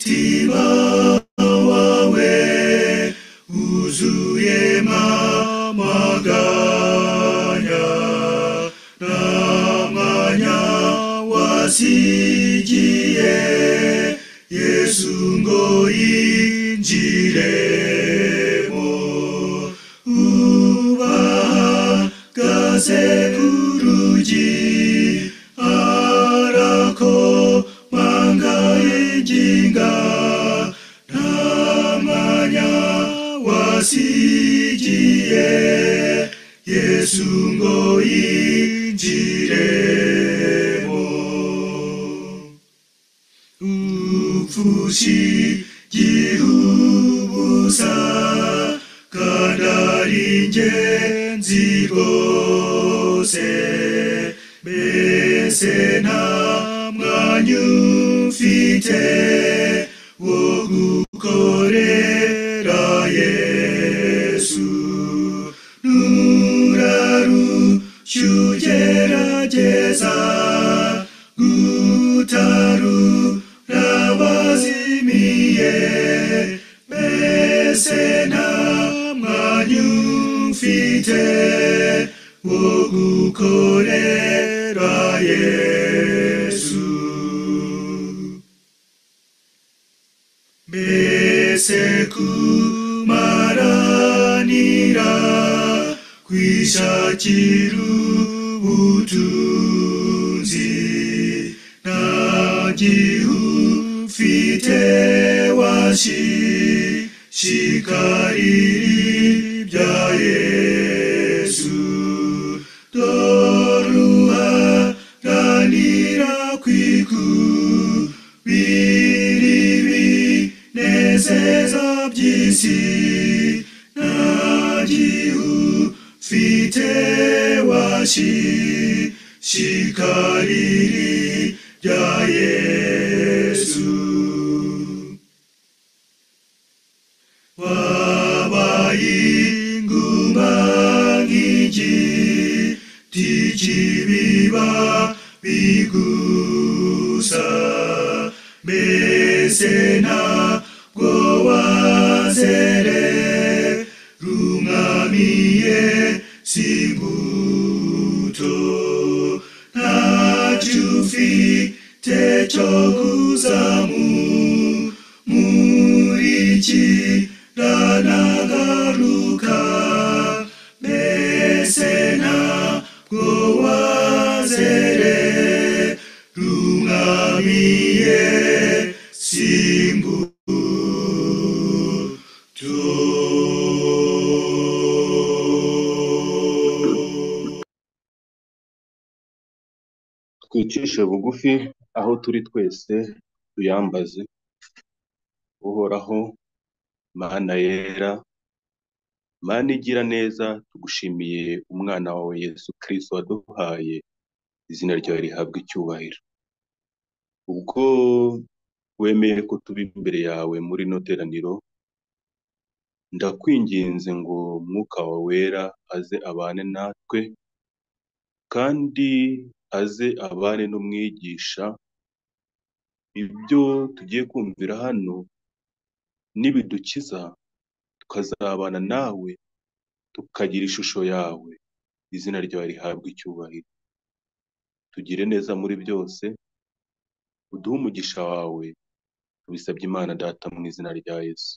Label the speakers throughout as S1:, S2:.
S1: umutima wawe wuzuyemo amaganya n'amanya wasigiye Yesu ngo yinjiremo ubahagaze ku rugi arakomanga yinginga n'amanya wasigiye Yesu ngo yinjiremo upfushigihubusa kandi ari ingenzi rwose mbese nta mwanya ufite wo gukorera Yesu nurarushya ugerageza gutarura abazimiye mbese nta mwanya ufite wo gukorera Yesu mbese kumaranira kwishakira ubutunzi nta gihufite washishikarira ibya Yesu doruharanira kwikubira ibinezeza by'isi nta gihufite washishikarira ibya Yesu wabaye inguma nk'igiti cy'ibiba bigusa mbese ntabwo wazerera umwami Yesu imbuto ntacyo ufite cyo kuzamumurikira nagaruka mbese ntabwo wazerera umwami Yesu imbuto
S2: twicishe bugufi aho turi twese tuyambaze uhoraho mana yera mana igira neza tugushimiye umwana wawe Yesu Kristo waduhaye izina ryawe rihabwa icyubahiro ubwo wemeye ko tuba imbere yawe muri no teraniro ndakwinginze ngo mwuka wawe wera aze abane natwe kandi aze abane n'umwigisha ibyo tugiye kumvira hano nibidukiza tukazabana nawe tukagira ishusho yawe izina ryawe rihabwa icyubahiro tugire neza muri byose uduhe umugisha wawe tubisabye Imana data mu izina rya Yesu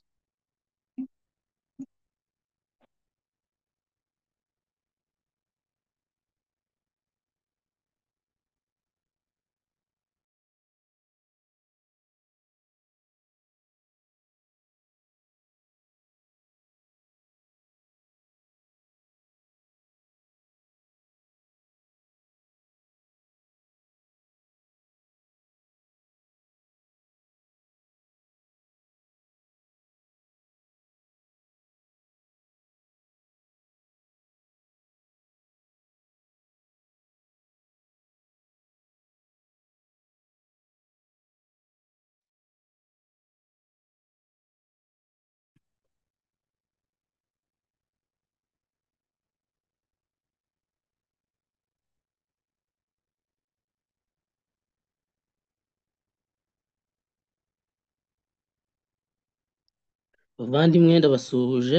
S3: Bavandimwe ndabasuhuje,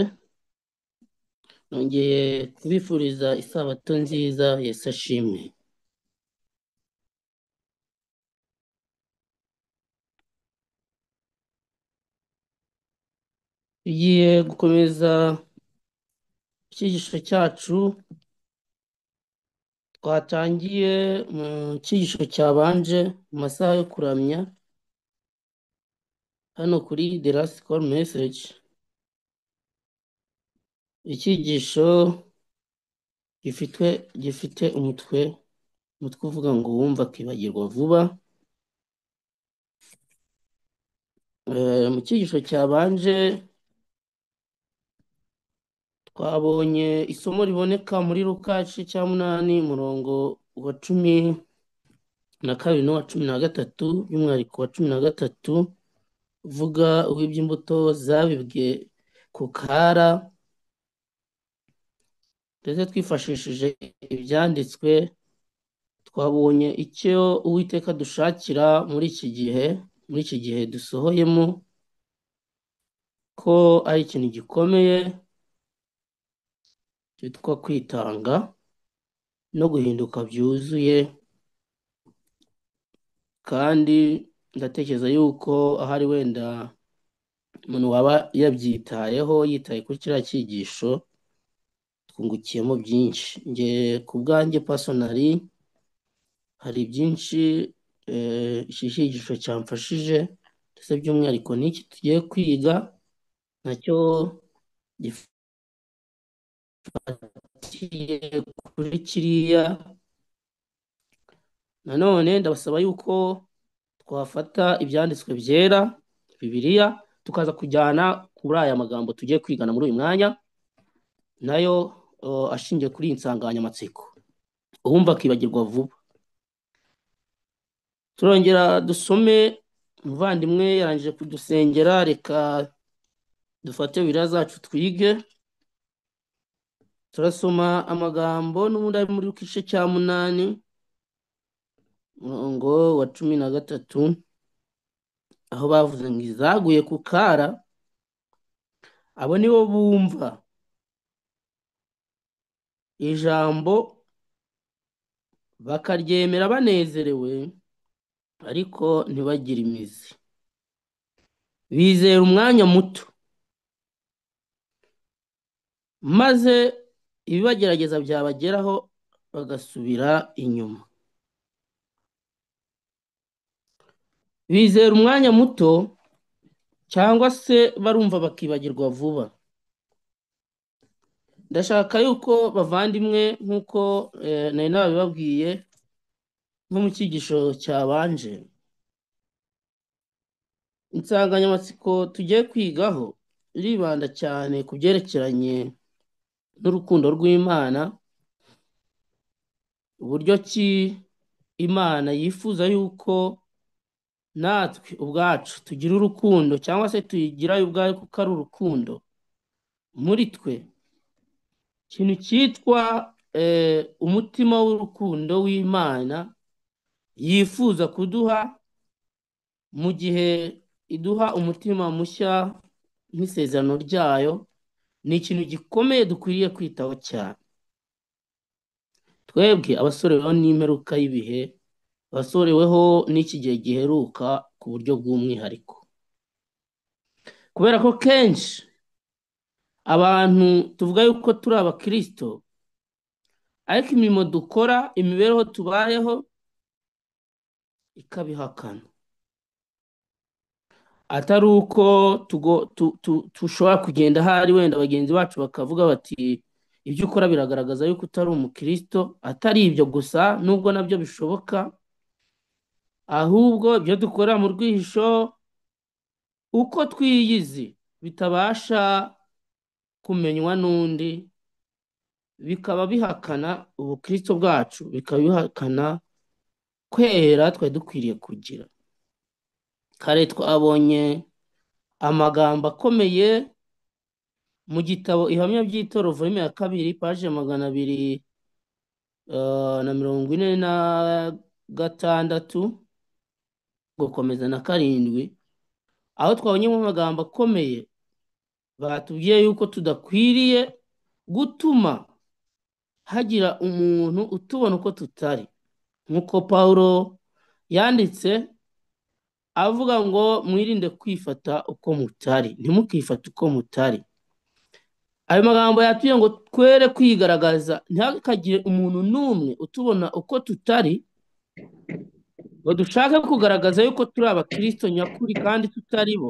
S3: nongeye kubifuriza isabato nziza, Yesu ashimwe. Tugiye gukomeza icyigisho cyacu twatangiye mu cyigisho cyabanje mu masaha yo kuramya hano kuri The Last Call Message. Icyigisho gifite umutwe uvuga ngo uwumva akibagirwa vuba. Mu cyigisho cyabanje twabonye isomo riboneka muri Luka igice cya 8 umurongo wa 12 n'uwa 13, by'umwihariko wa 13 uvuga uw'iby'imbuto zabibwe ku kara, ndetse twifashishije ibyanditswe twabonye icyo Uwiteka dushakira muri iki gihe dusohoyemo, ko ari ikintu gikomeye cyitwa kwitanga no guhinduka byuzuye. Kandi ndatekereza yuko ahari wenda umuntu waba yabyitayeho yitaye kuri kiriya cyigisho twungukiyemo byinshi. Nge ku bwanjye personally hari byinshi iki cyigisho cyamfashije, ndetse by'umwihariko n'iki tugiye kwiga nacyo gifatiye kuri kiriya. Nanone ndabasaba yuko twafata ibyanditswe byera Bibiliya tukaza kujyana kuri aya magambo tugiye kwigana muri uyu mwanya, nayo ashingiye kuri iyi nsanganyamatsiko, uwumva akibagirwa vuba. Turongera dusome, umuvandimwe yarangije kudusengera, reka dufate Bibiliya zacu twige. Turasoma amagambo n'ubundi ari muri Luka igice cya 8 umurongo wa 13, aho bavuze ngo izaguye ku kara abo nibo bumva ijambo bakaryemera banezerewe, ariko ntibagire imizi. Bizera umwanya muto, maze ibibagerageza byabageraho bagasubira inyuma. Bizera umwanya muto cyangwa se barumva bakibagirwa vuba. Ndashaka yuko bavandimwe, nk'uko nari nabibabwiye nko mu cyigisho cyabanje, insanganyamatsiko tugiye kwigaho iribanda cyane ku byerekeranye n'urukundo rw'Imana, uburyo ki Imana yifuza yuko natwe ubwacu tugira urukundo, cyangwa se tuyigira yo ubwayo kuko ari urukundo muri twe, ikintu cyitwa umutima w'urukundo w'Imana yifuza kuduha mu gihe iduha umutima mushya nk'isezerano ryayo. Ni ikintu gikomeye dukwiriye kwitaho cyane. Twebwe abasoreweho n'imperuka y'ibihe, abasoreweho n'iki gihe giheruka ku buryo bw'umwihariko, kubera ko kenshi abantu tuvuga yuko turi abakristo, ariko imirimo dukora, imibereho tubayeho ikabihakana. Atari uko tushobora kugenda ahari wenda bagenzi bacu bakavuga bati ibyo ukora biragaragaza yuko utari umukristo. Atari ibyo gusa, nubwo nabyo bishoboka, ahubwo ibyo dukora mu rwihisho, uko twiyizi, bitabasha kumenywa n'undi, bikaba bihakana ubukristo bwacu, bikaba bihakana kwera twari dukwiriye kugira. Kare twabonye amagambo akomeye mu gitabo Ihamya by'Itorero volume ya 2 paje 246 gukomeza na 7, aho twabonyemo amagambo akomeye batubwiye yuko tudakwiriye gutuma hagira umuntu utubona uko tutari, nk'uko Pawulo yanditse avuga ngo mwirinde kwifata uko mutari, ntimukifate uko mutari. Ayo magambo yatubwiye ngo twere kwigaragaza, ntihakagire umuntu n'umwe utubona uko tutari, ngo dushake kugaragaza yuko turi abakristo nyakuri kandi tutari bo,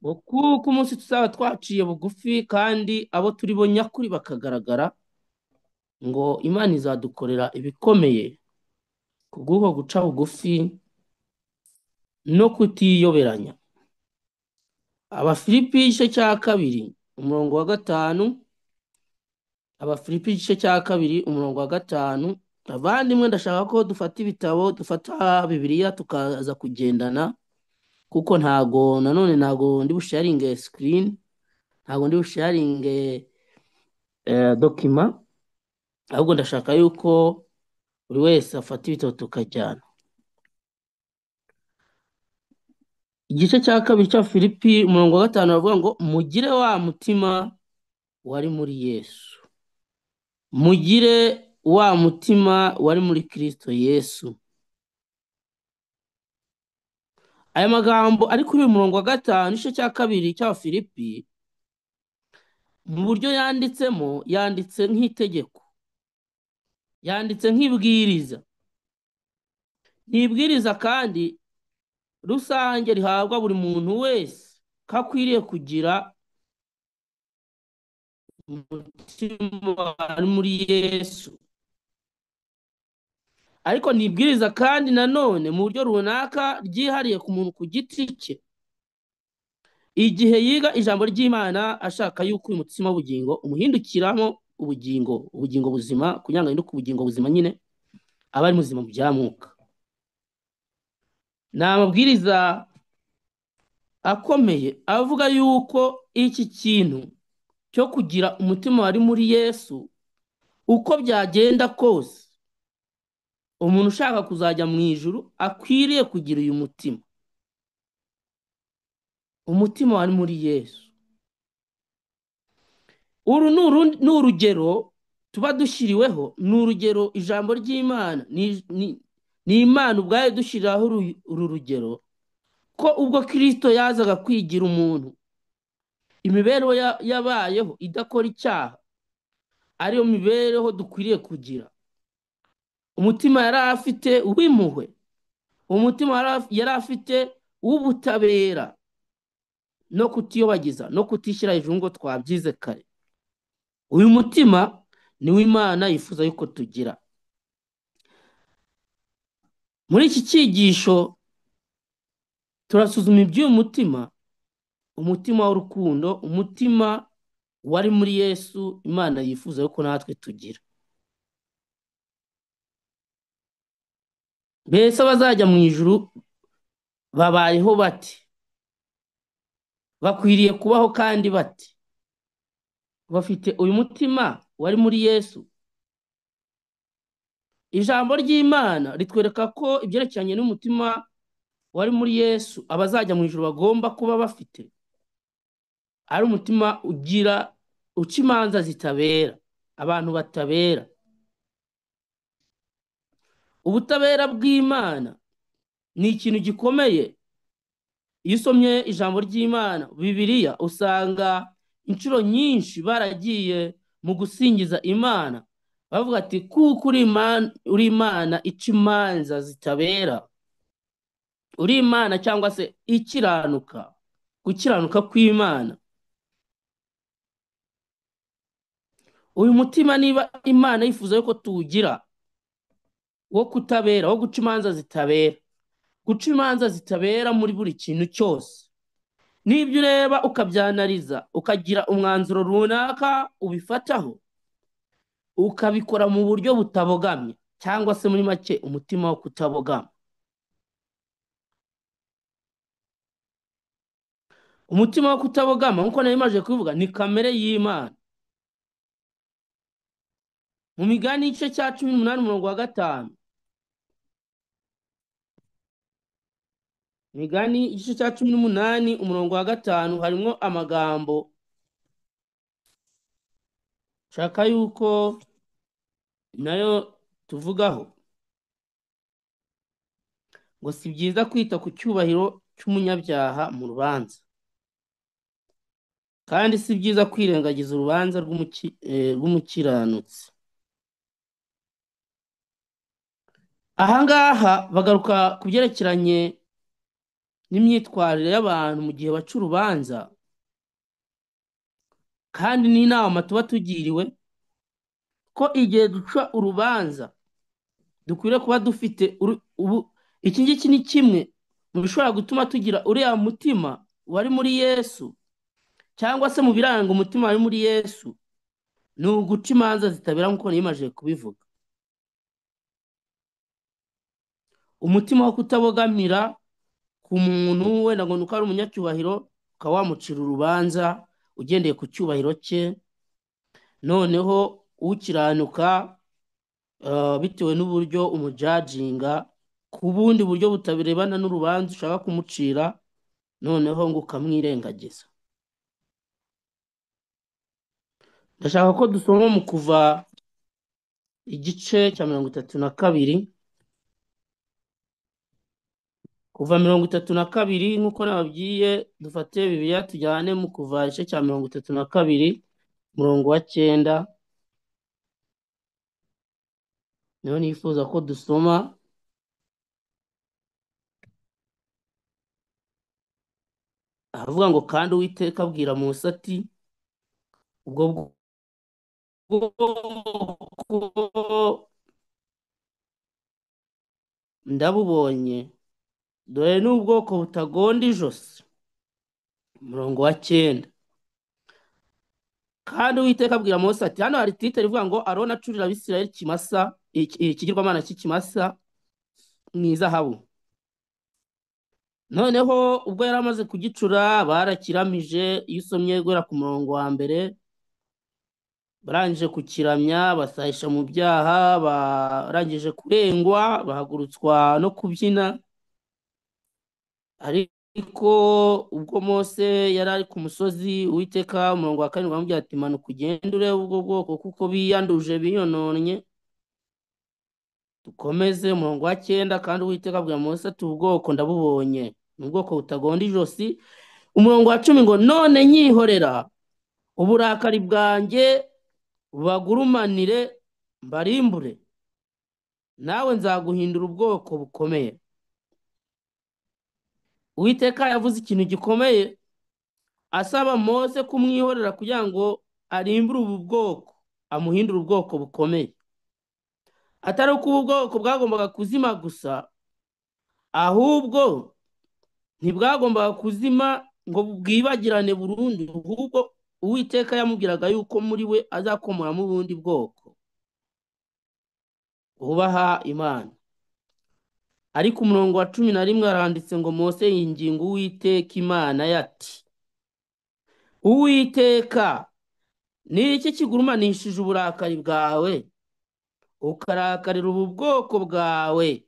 S3: ngo kuko umunsi tuzaba twaciye bugufi kandi abo turi bo nyakuri bakagaragara, ngo Imana izadukorera ibikomeye kubw'uko guca bugufi no kutiyoberanya. Abafilipi igice cya kabiri umurongo wa gatanu, Abafilipi igice cya kabiri umurongo wa gatanu. Abandimwe, ndashaka ko dufata ibitabo, dufata Bibiliya tukaza kugendana, kuko nanone ntago ndi busharinge screen, ntago ndi busharinge dokima, ahubwo ndashaka yuko buri wese afata ibitabo tukajyana. Igice cya kabiri cya Filipi umurongo wa gatanu bavuga ngo mugire wa mutima wari muri Yesu, mugire wa mutima wari muri Kristo Yesu. Aya magambo ari kuri uyu murongo wa gatanu igice cya kabiri cya Filipi, mu buryo yanditsemo, yanditse nk'itegeko, yanditse nk'ibwiriza. Ni ibwiriza kandi rusange rihabwa buri muntu wese ko akwiriye kugira umutima wari muri Yesu. Ariko ni ibwiriza kandi nanone mu buryo runaka ryihariye ku muntu ku giti cye, igihe yiga ijambo ry'Imana ashaka yuko uyu mutima w'ubugingo umuhindukiramo ubugingo buzima, kugira ngo ahinduke ubugingo buzima nyine aba ari muzima mu bya mwuka. Ni amabwiriza akomeye avuga yuko iki kintu cyo kugira umutima wari muri Yesu, uko byagenda kose umuntu ushaka kuzajya mu ijuru akwiriye kugira uyu mutima, umutima wari muri Yesu. Uru ni urugero tuba dushyiriweho, ni urugero ijambo ry'Imana, ni Imana ubwayo dushyiriraho uru rugero, ko ubwo Kristo yazaga kwigira umuntu imibereho yabayeho idakora icyaha, ariyo mibereho dukwiriye kugira. Umutima yari afite w'impuhwe, umutima yari afite w'ubutabera no kutiyobagiza no kutishyira hejuru ngo twabyize kare. Uyu mutima niwo Imana yifuza yuko tugira. Muri iki cyigisho turasuzuma iby'uyu mutima, umutima w'urukundo, umutima wari muri Yesu Imana yifuza yuko natwe tugira. Mbese abazajya mu ijuru babayeho bati? Bakwiriye kubaho kandi bati? Bafite uyu mutima wari muri Yesu? Ijambo ry'Imana ritwereka ko ibyerekeranye n'umutima wari muri Yesu abazajya mu ijuru bagomba kuba bafite ari umutima uca imanza zitabera, abantu batabera. Ubutabera bw'Imana ni ikintu gikomeye. Iyo usomye ijambo ry'Imana, Bibiliya, usanga inshuro nyinshi baragiye mu gusingiza Imana bavuga ati kuko uri Imana ica imanza zitabera, uri Imana cyangwa se ikiranuka, gukiranuka kw'Imana. Uyu mutima niba Imana yifuza yuko tuwugira, wo kutabera, wo guca imanza zitabera, guca imanza zitabera muri buri kintu cyose. N'ibyo ureba ukabyanariza, ukagira umwanzuro runaka ubifataho, ukabikora mu buryo butabogamye, cyangwa se muri make umutima wo kutabogama. Umutima wo kutabogama, nk'uko nari maze kubivuga, ni kamere y'Imana. Mu Migani igice cya 18 umurongo wa 5, Imigani igice cya 18 umurongo wa 5 harimo amagambo shaka yuko nayo tuvugaho ngo si byiza kwita ku cyubahiro cy'umunyabyaha mu rubanza, kandi si byiza kwirengagiza urubanza rw'umukiranutsi. Ahangaha bagaruka ku byerekeranye n'imyitwarire y'abantu mu gihe baca urubanza, kandi n'inama tuba tugiriwe ko igihe duca urubanza dukwiriye kuba dufite iki ngiki ni kimwe mu bishobora gutuma tugira uriya mutima wari muri Yesu, cyangwa se mu biranga umutima wari muri Yesu ni uguca imanza zitabera nk'uko nimaze kubivuga. Umutima wo kutabogamira ku muntu wenda ngo nuko ari umunyacyubahiro ukaba wamucira urubanza ugendeye ku cyubahiro cye, noneho ukiranuka bitewe n'uburyo umujajinga ku bundi buryo butabirebana n'urubanza ushaka kumucira, noneho ngo ukamwirengagiza. Ndashaka ko dusoma mu Kuva igice cya 32, Kuva 32 nk'uko nababwiye. Dufate Bibiliya tujyane mu Kuva igice cya 32 umurongo wa 9, niho nifuza ko dusoma. Ahavuga ngo kandi Uwiteka abwira Mose ati ubwo bwoko ndabubonye, dore ni ubwoko butagonda ijosi. Umurongo wa 9, kandi Uwiteka abwira Mose ati, hano hari titire ivuga ngo Aroni acurira Abisirayeli ikimasa, ikigirwamana cy'ikimasa mu izahabu. Noneho ubwo yari amaze kugicura barakiramije. Iyo usomye guhera ku murongo wa mbere, barangije kukiramya basahisha mu byaha, barangije kurengwa bahagurutswa no kubyina. Ariko ubwo Mose yari ari ku musozi, Uwiteka umurongo wa 7 aramubwira ati manuka ugende urebe ubwo bwoko kuko biyanduje biyononye. Dukomeze umurongo wa 9, kandi Uwiteka abwira Mose ati ubwoko ndabubonye, ni ubwoko butagonda ijosi. Umurongo wa 10 ngo none nyihorera uburakari bwanjye bubagurumanire mbarimbure, nawe nzaguhindura ubwoko bukomeye. Uwiteka yavuze ikintu gikomeye asaba Mose kumwihorera kugira ngo arimbure ubu bwoko, amuhindure ubwoko bukomeye. Atari uko ubu bwoko bwagombaga kuzima gusa, ahubwo ntibwagombaga kuzima ngo bwibagirane burundu, ahubwo Uwiteka yamubwiraga yuko muri we azakomoramo ubundi bwoko bubaha Imana. Ariko umurongo wa 11 aranditse ngo Mose yinginga Uwiteka Imana yati, Uwiteka, ni iki kigurumanishije uburakari bwawe ukarakarira ubu bwoko bwawe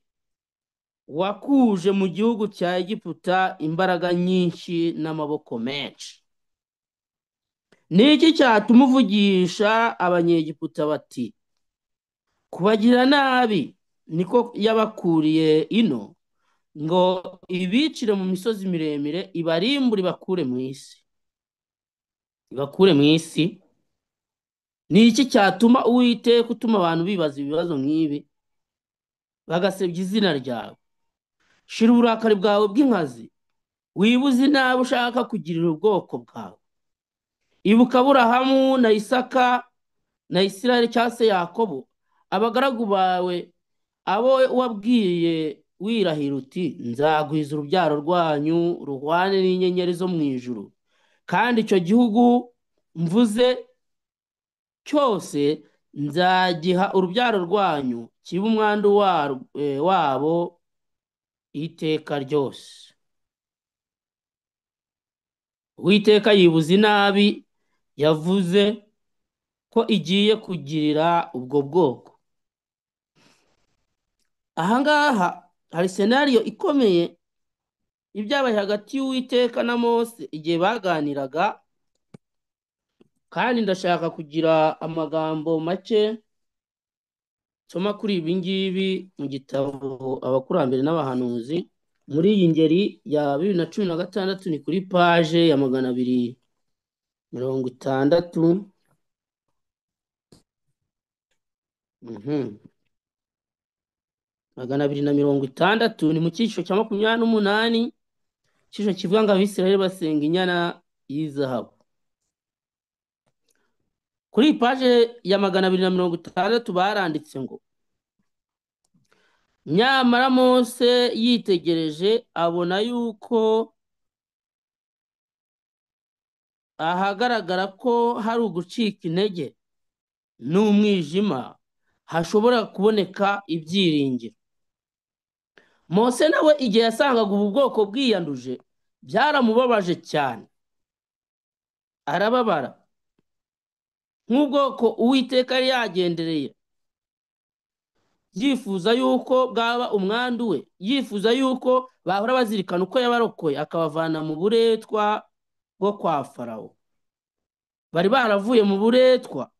S3: wakuje mu gihugu cya Egiputa imbaraga nyinshi n'amaboko menshi? Ni iki cyatuma uvugisha Abanyegiputa bati kubagira nabi niko yabakuriye ino, ngo ibicire mu misozi miremire ibarimbure ibakure mu isi? Ibakure mu isi. Ni iki cyatuma Uwiteka utuma abantu bibaza ibibazo nk'ibi bagasebya izina ryawe? Shira uburakari bwawe bw'inkazi, wibuze inabi ushaka kugirira ubwoko bwawe. Ibuka Aburahamu na Isaka na Isirayeli cyangwa se Yakobo, abagaragu bawe, abo wabwiye wirahira uti nzagwiza urubyaro rwanyu ruhwane n'inyenyeri zo mu ijuru, kandi icyo gihugu mvuze cyose nzagiha urubyaro rwanyu kibe umwandu wabo iteka ryose. Uwiteka yibuza inabi yavuze ko igiye kugirira ubwo bwoko. Ahangaha hari senariyo ikomeye ibyabaye hagati y'Uwiteka na Mose igihe baganiraga, kandi ndashaka kugira amagambo make nsoma kuri ibi ngibi mu gitabo Abakurambere n'Abahanuzi, muri iyi ngeri ya 2016 ni kuri paje ya 260. Mhm. 260 ni mu cyiciro cya 28, icyiciro kivuga ngo Abisirayeli basenga inyana y'izahabu. Kuri iyi paje ya 260 baranditse ngo, nyamara Mose yitegereje abona yuko ahagaragara ko hari ugucika intege n'umwijima hashobora kuboneka ibyiringiro. Mose nawe igihe yasangaga ubu bwoko bwiyanduje byaramubabaje cyane, arababara nk'ubwoko Uwiteka yari yagendereye, yifuza yuko bwaba umwandu we, yifuza yuko bahora bazirikana uko yabarokoye akabavana mu buretwa bwo kwa Farawo. Bari baravuye mu buretwa,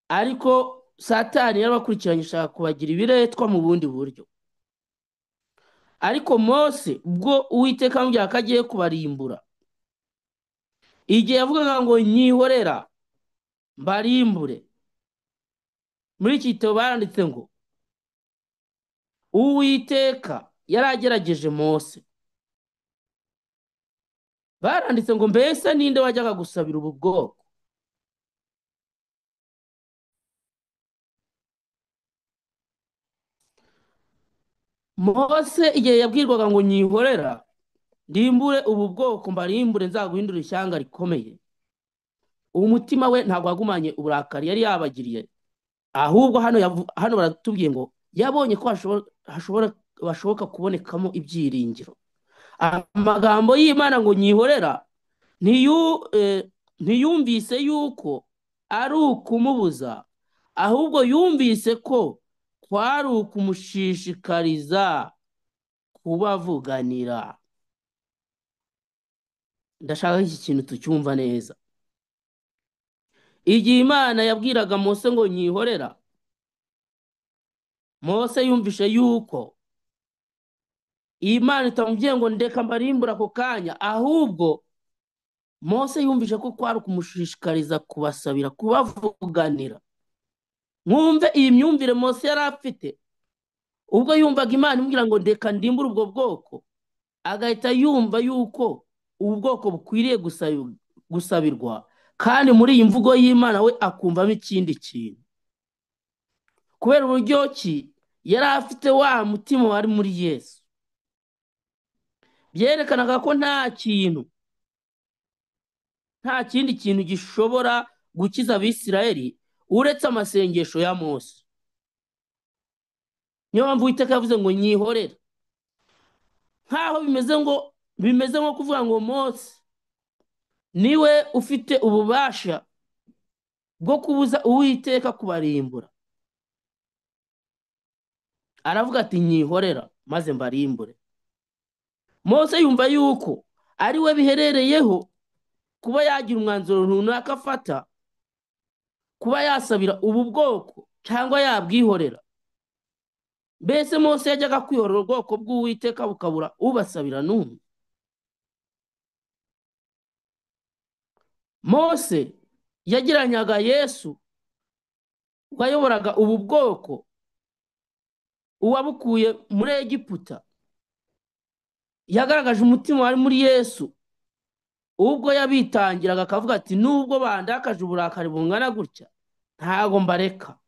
S3: ariko Satani yarabakurikiranye ashaka kubagira ibiretwa mu bundi buryo. Ariko Mose ubwo Uwiteka amubwira ko agiye kubarimbura, igihe yavugaga ngo nyihorera mbarimbure, muri iki gitabo baranditse ngo Uwiteka yari agerageje Mose. Baranditse ngo mbese ninde wajyaga gusabira ubu bwoko? Mose igihe yabwirwaga ngo nyihorera ndimbure ubu bwoko mbarimbure, nzaguhindura ishyanga rikomeye, umutima we ntabwo wagumanye uburakari yari yabagiriye, ahubwo hano baratubwiye ngo yabonye ko bashoboka kubonekamo ibyiringiro. Amagambo y'Imana ngo nyihorera ntiyumvise yuko ari ukumubuza, ahubwo yumvise ko kwari ukumushishikariza kubavuganira. Ndashaka iki kintu tucyumva neza. Igihe Imana yabwiraga Mose ngo nyihorera, Mose yumvishe yuko Imana itamubwiye ngo ndeka mbarimbura ako kanya, ahubwo Mose yumvishe ko kwari ukumushishikariza kubasabira, kubavuganira. Mwumve iyi myumvire Mose yari afite ubwo yumvaga Imana imubwira ngo ndeka ndimbure ubwo bwoko, agahita yumva yuko ubu bwoko bukwiriye gusabirwa, kandi muri iyi mvugo y'Imana we akumvamo ikindi kintu, kubera uburyo ki yari afite wa mutima wari muri Yesu. Byerekanaga ko nta kindi kintu gishobora gukiza Abisirayeli uretse amasengesho ya Mose. Niyo mpamvu Uwiteka yavuze ngo nyihorera, nkaho bimeze nko kuvuga ngo Mose niwe ufite ububasha bwo kubuza Uwiteka kubarimbura. Aravuga ati nyihorera maze mbarimbure. Mose yumva yuko ari we biherereyeho kuba yagira umwanzuro runaka afata, kuba yasabira ubu bwoko cyangwa yabwihorera. Mbese Mose yajyaga kwihorera ubwoko bw'Uwiteka bukabura ubasabira n'umwe? Mose yagiranyaga Yesu wayoboraga ubu bwoko, uwabukuye muri Egiputa. Yagaragaje umutima wari muri Yesu ubwo yabitangiraga akavuga ati nubwo bandakaje uburakari bungana gutya ntago mbareka.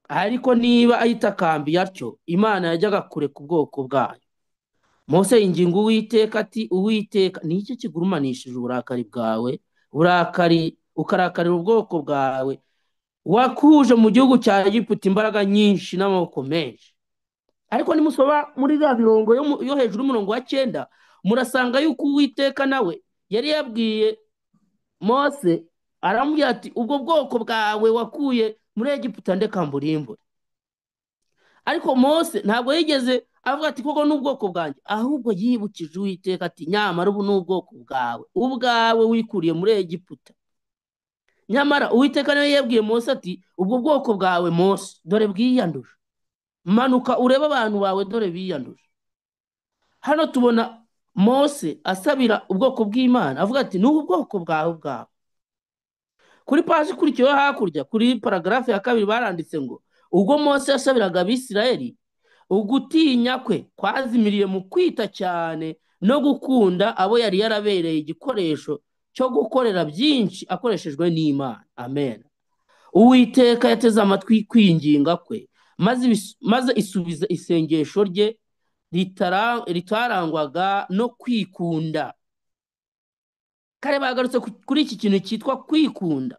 S3: Ariko niba ayitakambiye atyo, Imana yajyaga kureka ubwoko bwayo. Mose yinginga Uwiteka ati Uwiteka, ni iki kigurumanishije uburakari bwawe, ukarakarira ubwoko bwawe wakuje mu gihugu cya Egiputa imbaraga nyinshi n'amaboko menshi? Ariko nimusoma muri za mirongo yo hejuru y'umurongo wa 9 murasanga yuko Uwiteka nawe yari yabwiye Mose, aramubwira ati ubwo bwoko bwawe wakuye muri Egiputa ndeka mburimbure. ariko Mose ntabwo yigeze avuga ati koko n'ubwoko bwanjye, ahubwo yibukije Uwiteka ati nyamara ubu n'ubwoko bwawe ubwawe wikuriye muri Egiputa. Nyamara Uwiteka niwe yabwiye Mose ati ubwo bwoko bwawe Mose dore bwiyanduje, manuka urebe abantu bawe dore biyanduje. Hano tubona Mose asabira ubwoko bw'Imana avuga ati n'ubu bwoko bwawe. Kuri paji ikurikiyeho hakurya kuri paragarafu ya 2 baranditse ngo ubwo Mose yasabiraga Abisirayeli, ugutinya kwe kwazimiriye mu kwita cyane no gukunda abo yari yarabereye igikoresho cyo gukorera byinshi akoreshejwe n'Imana. Amen. Uwiteka yateze amatwi kwinginga kwe, maze isubiza isengesho rye ritarangwaga no kwikunda. Kare bagarutse kuri iki kintu cyitwa kwikunda.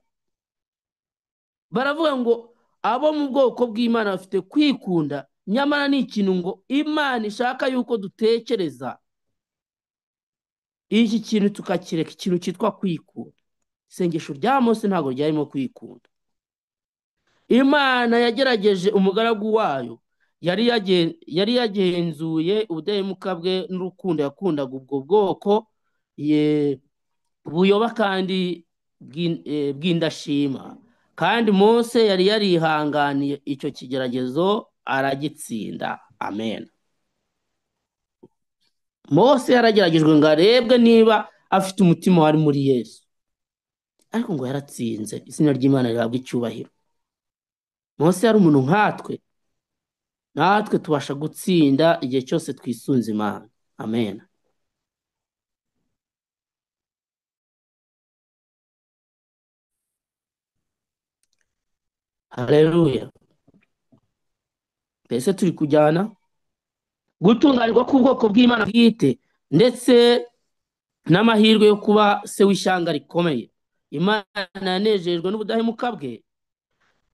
S3: Baravuga ngo abo mu bwoko bw'Imana bafite kwikunda, nyamara ni ikintu ngo Imana ishaka yuko dutekereza. Iki kintu tukakireka, ikintu cyitwa kwikunda. Isengesho rya Mose ntabwo ryarimo kwikunda. Imana yagerageje umugaragu wayo, yari yagenzuye ubudahemuka bwe n'urukundo yakundaga ubwo bwoko buyoba kandi bw'indashima, kandi Mose yari yarihanganiye icyo kigeragezo aragitsinda. Amen. Mose yarageragejwe ngo arebwe niba afite umutima wari muri Yesu, ariko ngo yaratsinze. Izina ry'Imana rihabwa icyubahiro. Mose yari umuntu nkatwe, natwe tubasha gutsinda igihe cyose twisunze Imana. Amen. Haleluya. Mbese turi kujyana gutunganirwa k'ubwoko bw'Imana bwite, ndetse n'amahirwe yo kuba se w'ishyanga rikomeye. Imana yanejejwe n'ubudahemuka bwe,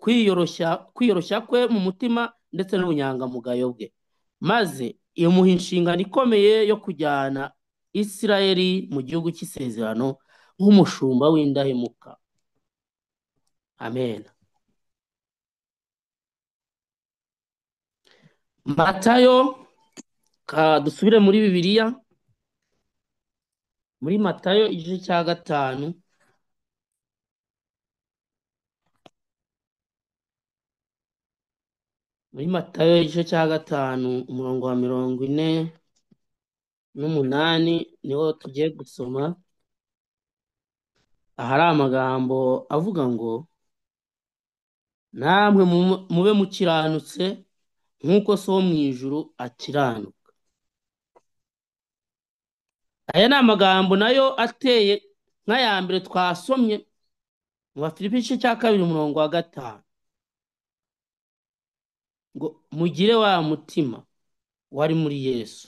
S3: kwiyoroshya kwe mu mutima ndetse n'ubunyangamugayo bwe, maze imuha inshingano ikomeye yo kujyana Isirayeli mu gihugu cy'isezerano nk'umushumba w'indahemuka. Amen. Matayo, dusubire muri Bibiliya, muri Matayo igice cya 5. Muri Matayo igice cya 5 umurongo wa 48 niwo tugiye gusoma. Ahari amagambo avuga ngo namwe mube mukiranutse nk'uko so wo mu ijuru akiranuka. Aya ni amagambo nayo ateye nk'aya mbere twasomye mu Bafilipi igice cya 2 umurongo wa 5, ngo mugire wa mutima wari muri Yesu.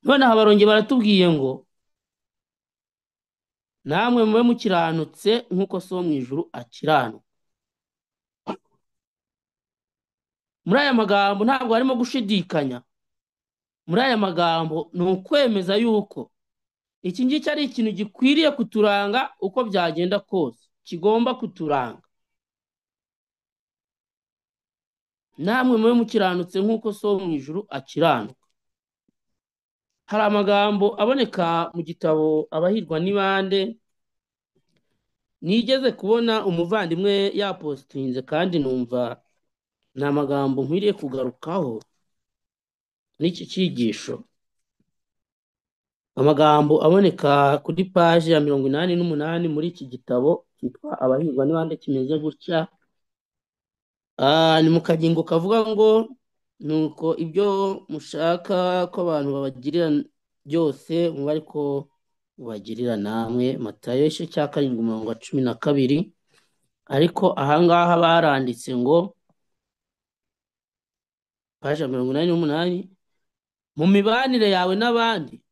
S3: None aha barongeye baratubwiye ngo namwe mube mukiranutse nk'uko so wo mu ijuru akiranuka. Muri aya magambo ntabwo harimo gushidikanya. Muri aya magambo ni ukwemeza yuko iki ngiki ari ikintu gikwiriye kuturanga uko byagenda kose, kigomba kuturanga. Namwe mube mukiranutse nk'uko so wo mu ijuru akiranuka. Hari amagambo aboneka mu gitabo Abahirwa ni bande, nigeze kubona umuvandimwe yapostinze kandi numva ni amagambo nkwiriye kugarukaho n'iki cyigisho. Amagambo aboneka kuri paji ya 88 muri iki gitabo cyitwa Abahirwa ni bande, kimeze gutya. Ni mu kagingo kavuga ngo nuko ibyo mushaka ko abantu babagirira byose muba ariko mubagirira namwe. Matayo igice cya 7 umurongo wa 12. Ariko ahangaha baranditse ngo paji ya 88, mu mibanire yawe n'abandi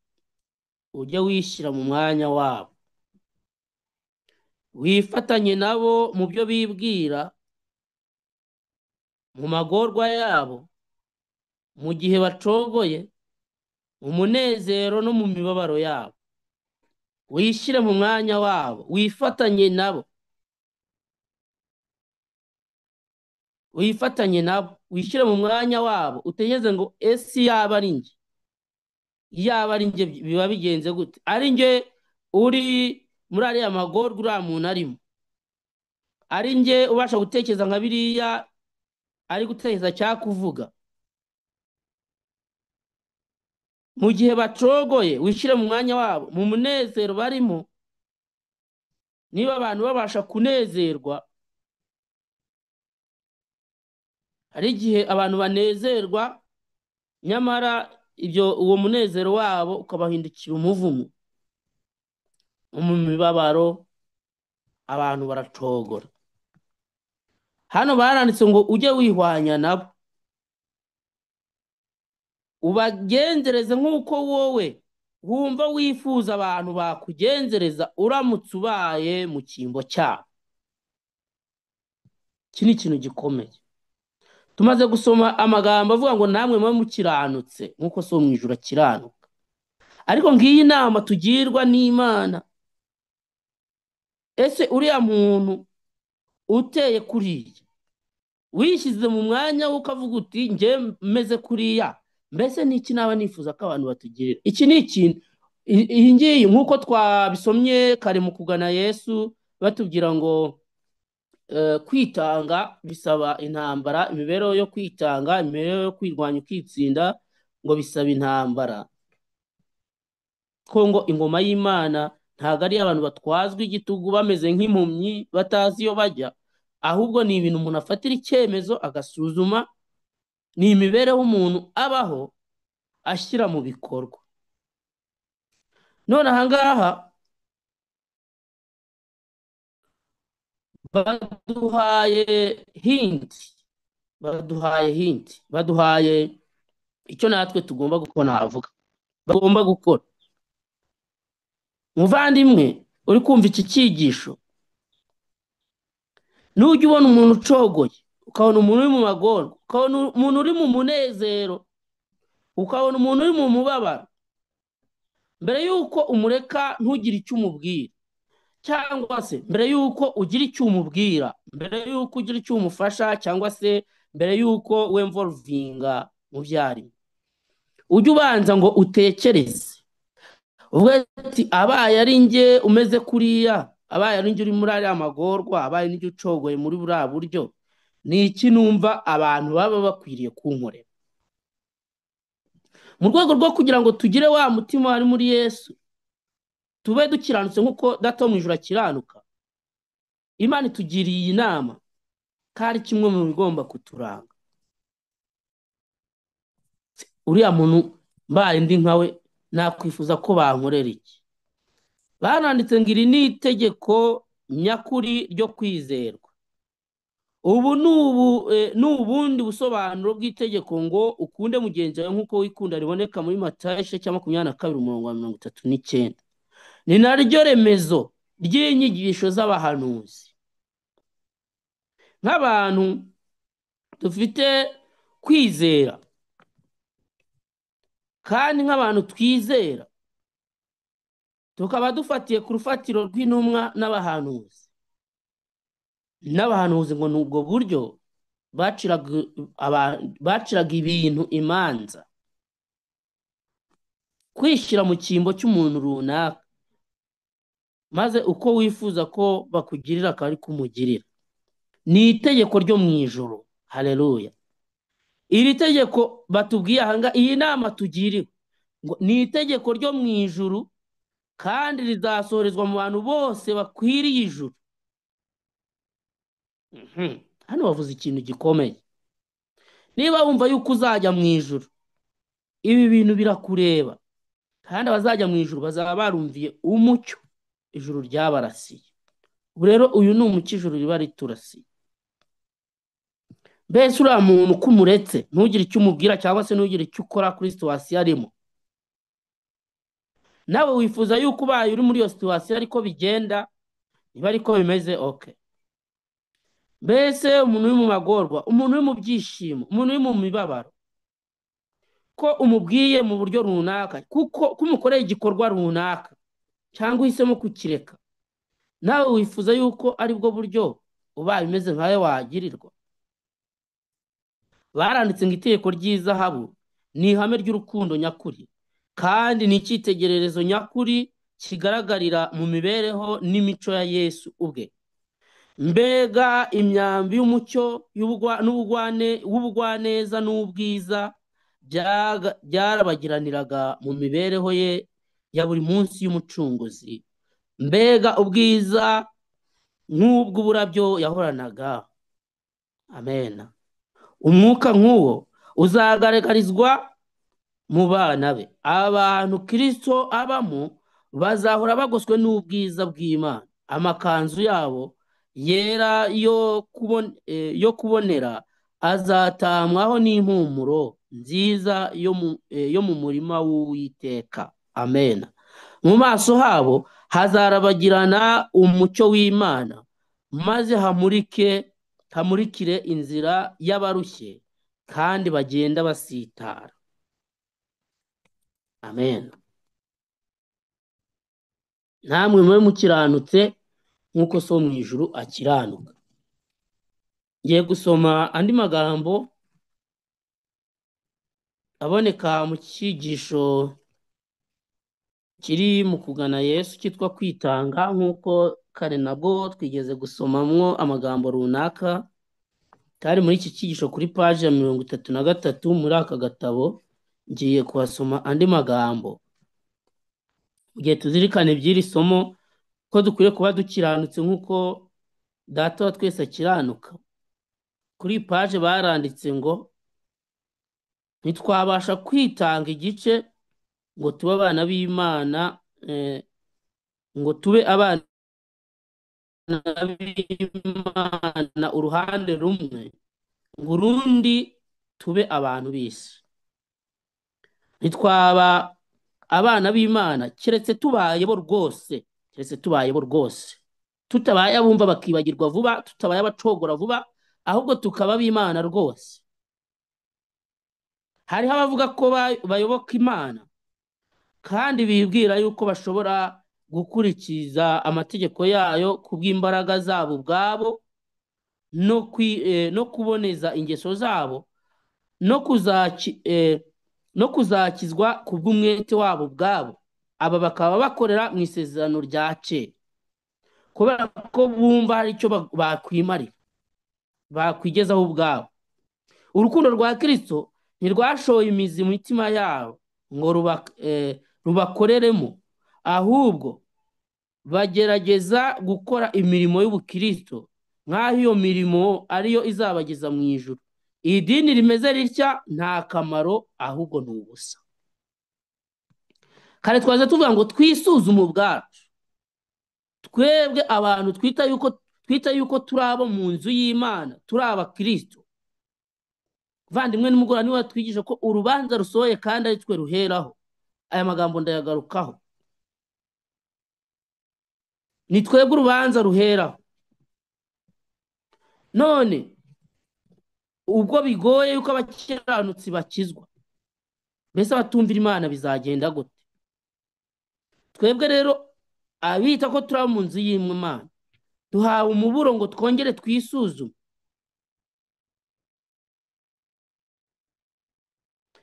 S3: ujye wishyira mu mwanya wabo, wifatanye nabo mu byo bibwira, mu magorwa yabo, mu gihe bacogoye, mu munezero no mu mibabaro yabo. Wishyire mu mwanya wabo, wifatanye nabo. wifatanye nabo wishyire mu mwanya wabo utegereze ngo ese yaba ari njye biba bigenze gute, ari njye uri muri ariya magorwa uriya muntu arimo, ari njye ubasha gutekereza nka biriya ari gutekereza cyangwa kuvuga. Mu gihe bacogoye wishyire mu mwanya wabo mu munezero barimo. Niba abantu babasha kunezerwa, hari igihe abantu banezerwa nyamara uwo munezero wabo ukabahindukira umuvumo. Mu mibabaro abantu baracogora. Hano baranditse ngo ujye wihwanya nabo, ubagenzereze nk'uko wowe wumva wifuza abantu bakugenzereza uramutse ubaye mu cyimbo cyabo. Iki ni ikintu gikomeye. Tumaze gusoma amagambo avuga ngo namwe mube mukiranutse nk'uko so mu ijuru akiranuka. Ariko ngiyi nama tugirwa n'Imana, ese uriya muntu uteye kuriya wishyize mu mwanya ukavuga uti njye meze kuriya, mbese niki naba nifuza ko abantu batugirira? Iki ni ikintu, iyi ngiyi nk'uko twabisomye kare mu kugana Yesu batubwira ngo kwitanga bisaba intambara, imibereho yo kwitanga, imibereho yo kwirwanya ukitsinda ngo bisaba intambara. Ko ngo ingoma y'Imana ntabwo ari abantu batwazwa igitugu bameze nk'impumyi batazi iyo bajya, ahubwo ni ibintu umuntu afatira icyemezo agasuzuma, ni imibereho umuntu abaho ashyira mu bikorwa. None ahangaha baduhaye hinti, baduhaye icyo natwe tugomba gukora. Navuga bagomba gukora. Muvandimwe uri kumva iki cyigisho, nujya ubona umuntu ucogoye, ukabona umuntu uri mu magorwa, ukabona umuntu uri mu munezero, ukabona umuntu uri mu mubabaro, mbere y'uko umureka ntugire icyo umubwira, cyangwa se mbere y'uko ugira icyo umubwira, mbere y'uko ugira icyo umufasha, cyangwa se mbere y'uko wemvolvinga mu byarimo, ujye ubanza ngo utekereze uvuga ati abaye ari njye umeze kuriya, abaye ari njye uri muri ariya magorwa, abaye njye ucogoye muri buriya buryo, ni iki numva abantu baba bakwiriye kunkorera, mu rwego rwo kugira ngo tugire wa mutima wari muri Yesu, tube dukiranutse nk'uko Data wo mu ijuru akiranuka. Imana itugiriye iyi nama kandi kimwe mu bigomba kuturanga. Uriya muntu mbaye ndi nkawe nakwifuza ko bankorera iki? Baranditse ngo iri ni itegeko nyakuri ryo kwizerwa. Ubu ni ubundi busobanuro bw'itegeko ngo ukunde mugenzi wawe nk'uko wikunda, riboneka muri Matayo 22:39. Ni naryo remezo ry'inyigisho z'abahanuzi. Nk'abantu dufite kwizera kandi nk'abantu twizera, tukaba dufatiye ku rufatiro rw'intumwa n'abahanuzi. N'abahanuzi ngo ni ubwo buryo baciraga ibintu imanza, kwishyira mu cyimbo cy'umuntu runaka, maze uko wifuza ko bakugirira akaba ari kumugirira. Ni itegeko ryo mu ijuru. Haleluya. Iri tegeko batubwiye ahanga, iyi nama tugiriwe ngo ni itegeko ryo mu ijuru kandi rizasohorezwa mu bantu bose bakwiriye ijuru. Hano bavuze ikintu gikomeye. Niba wumva yuko uzajya mu ijuru, ibi bintu birakureba, kandi abazajya mu ijuru bazaba barumviye umucyo ijuru ryabarasiye. Ubu rero uyu ni umucyo ijuru riba riturasiye. Mbese uriya muntu uko umuretse ntugire icyo umubwira cyangwa se ntugire icyo ukora kuri situwasiyo arimo, nawe wifuza yuko ubaye uri muri iyo situwasiyo ariko bigenda, niba ariko bimeze oke. Mbese umuntu uri mu magorwa, umuntu uri mu byishimo, umuntu uri mu mibabaro, ko umubwiye mu buryo runaka, kuko umukoreye igikorwa runaka cyangwa uhisemo kukireka, nawe wifuza yuko ari bwo buryo ubaye umeze nkawe wagirirwa. baranditse ngo itegeko ry'izahabu ni ihame ry'urukundo nyakuri kandi ni icyitegererezo nyakuri kigaragarira mu mibereho n'imico ya Yesu ubwe. Mbega imyambi y'umucyo w'ubugwaneza n'ubwiza byarabagiraniraga mu mibereho ye ya buri munsi y'umucunguzi. Mbega ubwiza nk'ubw'uburabyo yahoranaga. Amen. Umwuka nk'uwo uzagaragarizwa mu bana be. Abantu Kristo abamo bazahora bagoswe n'ubwiza bw'Imana. Amakanzu yabo yera yo kubonera azatamwaho n'impumuro nziza yo mu murima w'Uwiteka. Amen. Mu maso habo hazarabagirana umucyo w'Imana, maze hamurikire inzira y'abarushye kandi bagenda basitara. Amen. Namwe mube mukiranutse nk'uko so mu ijuru akiranuka. Ngiye gusoma andi magambo aboneka mu cyigisho kiri mu kugana Yesu cyitwa kwitanga, nk'uko kare nabwo twigeze gusomamwo amagambo runaka kari muri iki cyigisho kuri paji ya 33 muri aka gatabo. Ngiye kuhasoma andi magambo igihe tuzirikana iby'iri somo ko dukwiye kuba dukiranutse nk'uko data wa twese akiranuka. Kuri paje baranditse ngo ntitwabasha kwitanga igice ngo tube abana b'Imana, ngo tube abana b'Imana uruhande rumwe, ngo urundi tube abantu b'isi. Ntitwaba abana b'Imana keretse tubaye bo rwose, tutabaye abumva bakibagirwa vuba, tutabaye abacogora vuba, ahubwo tukaba b'Imana rwose. Hariho abavuga ko bayoboka Imana kandi bibwira yuko bashobora gukurikiza amategeko yayo kubw'imbaraga zabo ubwabo no kuboneza ingeso zabo no kuzakizwa kubw'umwete wabo ubwabo. Aba bakaba bakorera mu isezerano rya kera kubera ko bumva hari icyo bakwimarira, bakwigezaho ubwabo. Urukundo rwa Kristo ntirwashoye imizi mu mitima yabo ngo rubakoreremo, ahubwo bagerageza gukora imirimo y'ubukristo nk'aho iyo mirimo ariyo izabageza mu ijuru. Iyi dini rimeze ritya nta kamaro, ahubwo ni ubusa. Kare twaza tuvuga ngo twisuzume ubwacu, twebwe abantu twita yuko turi abo mu nzu y'Imana, turi abakristo. Vandimwe nimugora niwe watwigisha ko urubanza rusohoye kandi ari twe ruheraho. Aya magambo ndayagarukaho. Ni twebwe urubanza ruheraho. None ubwo bigoye yuko abakiranutsi bakizwa, mbese abatumvira Imana bizagenda gute? Twebwe rero abita ko turi mu nzu y'Imana duhawe umuburo ngo twongere twisuzume.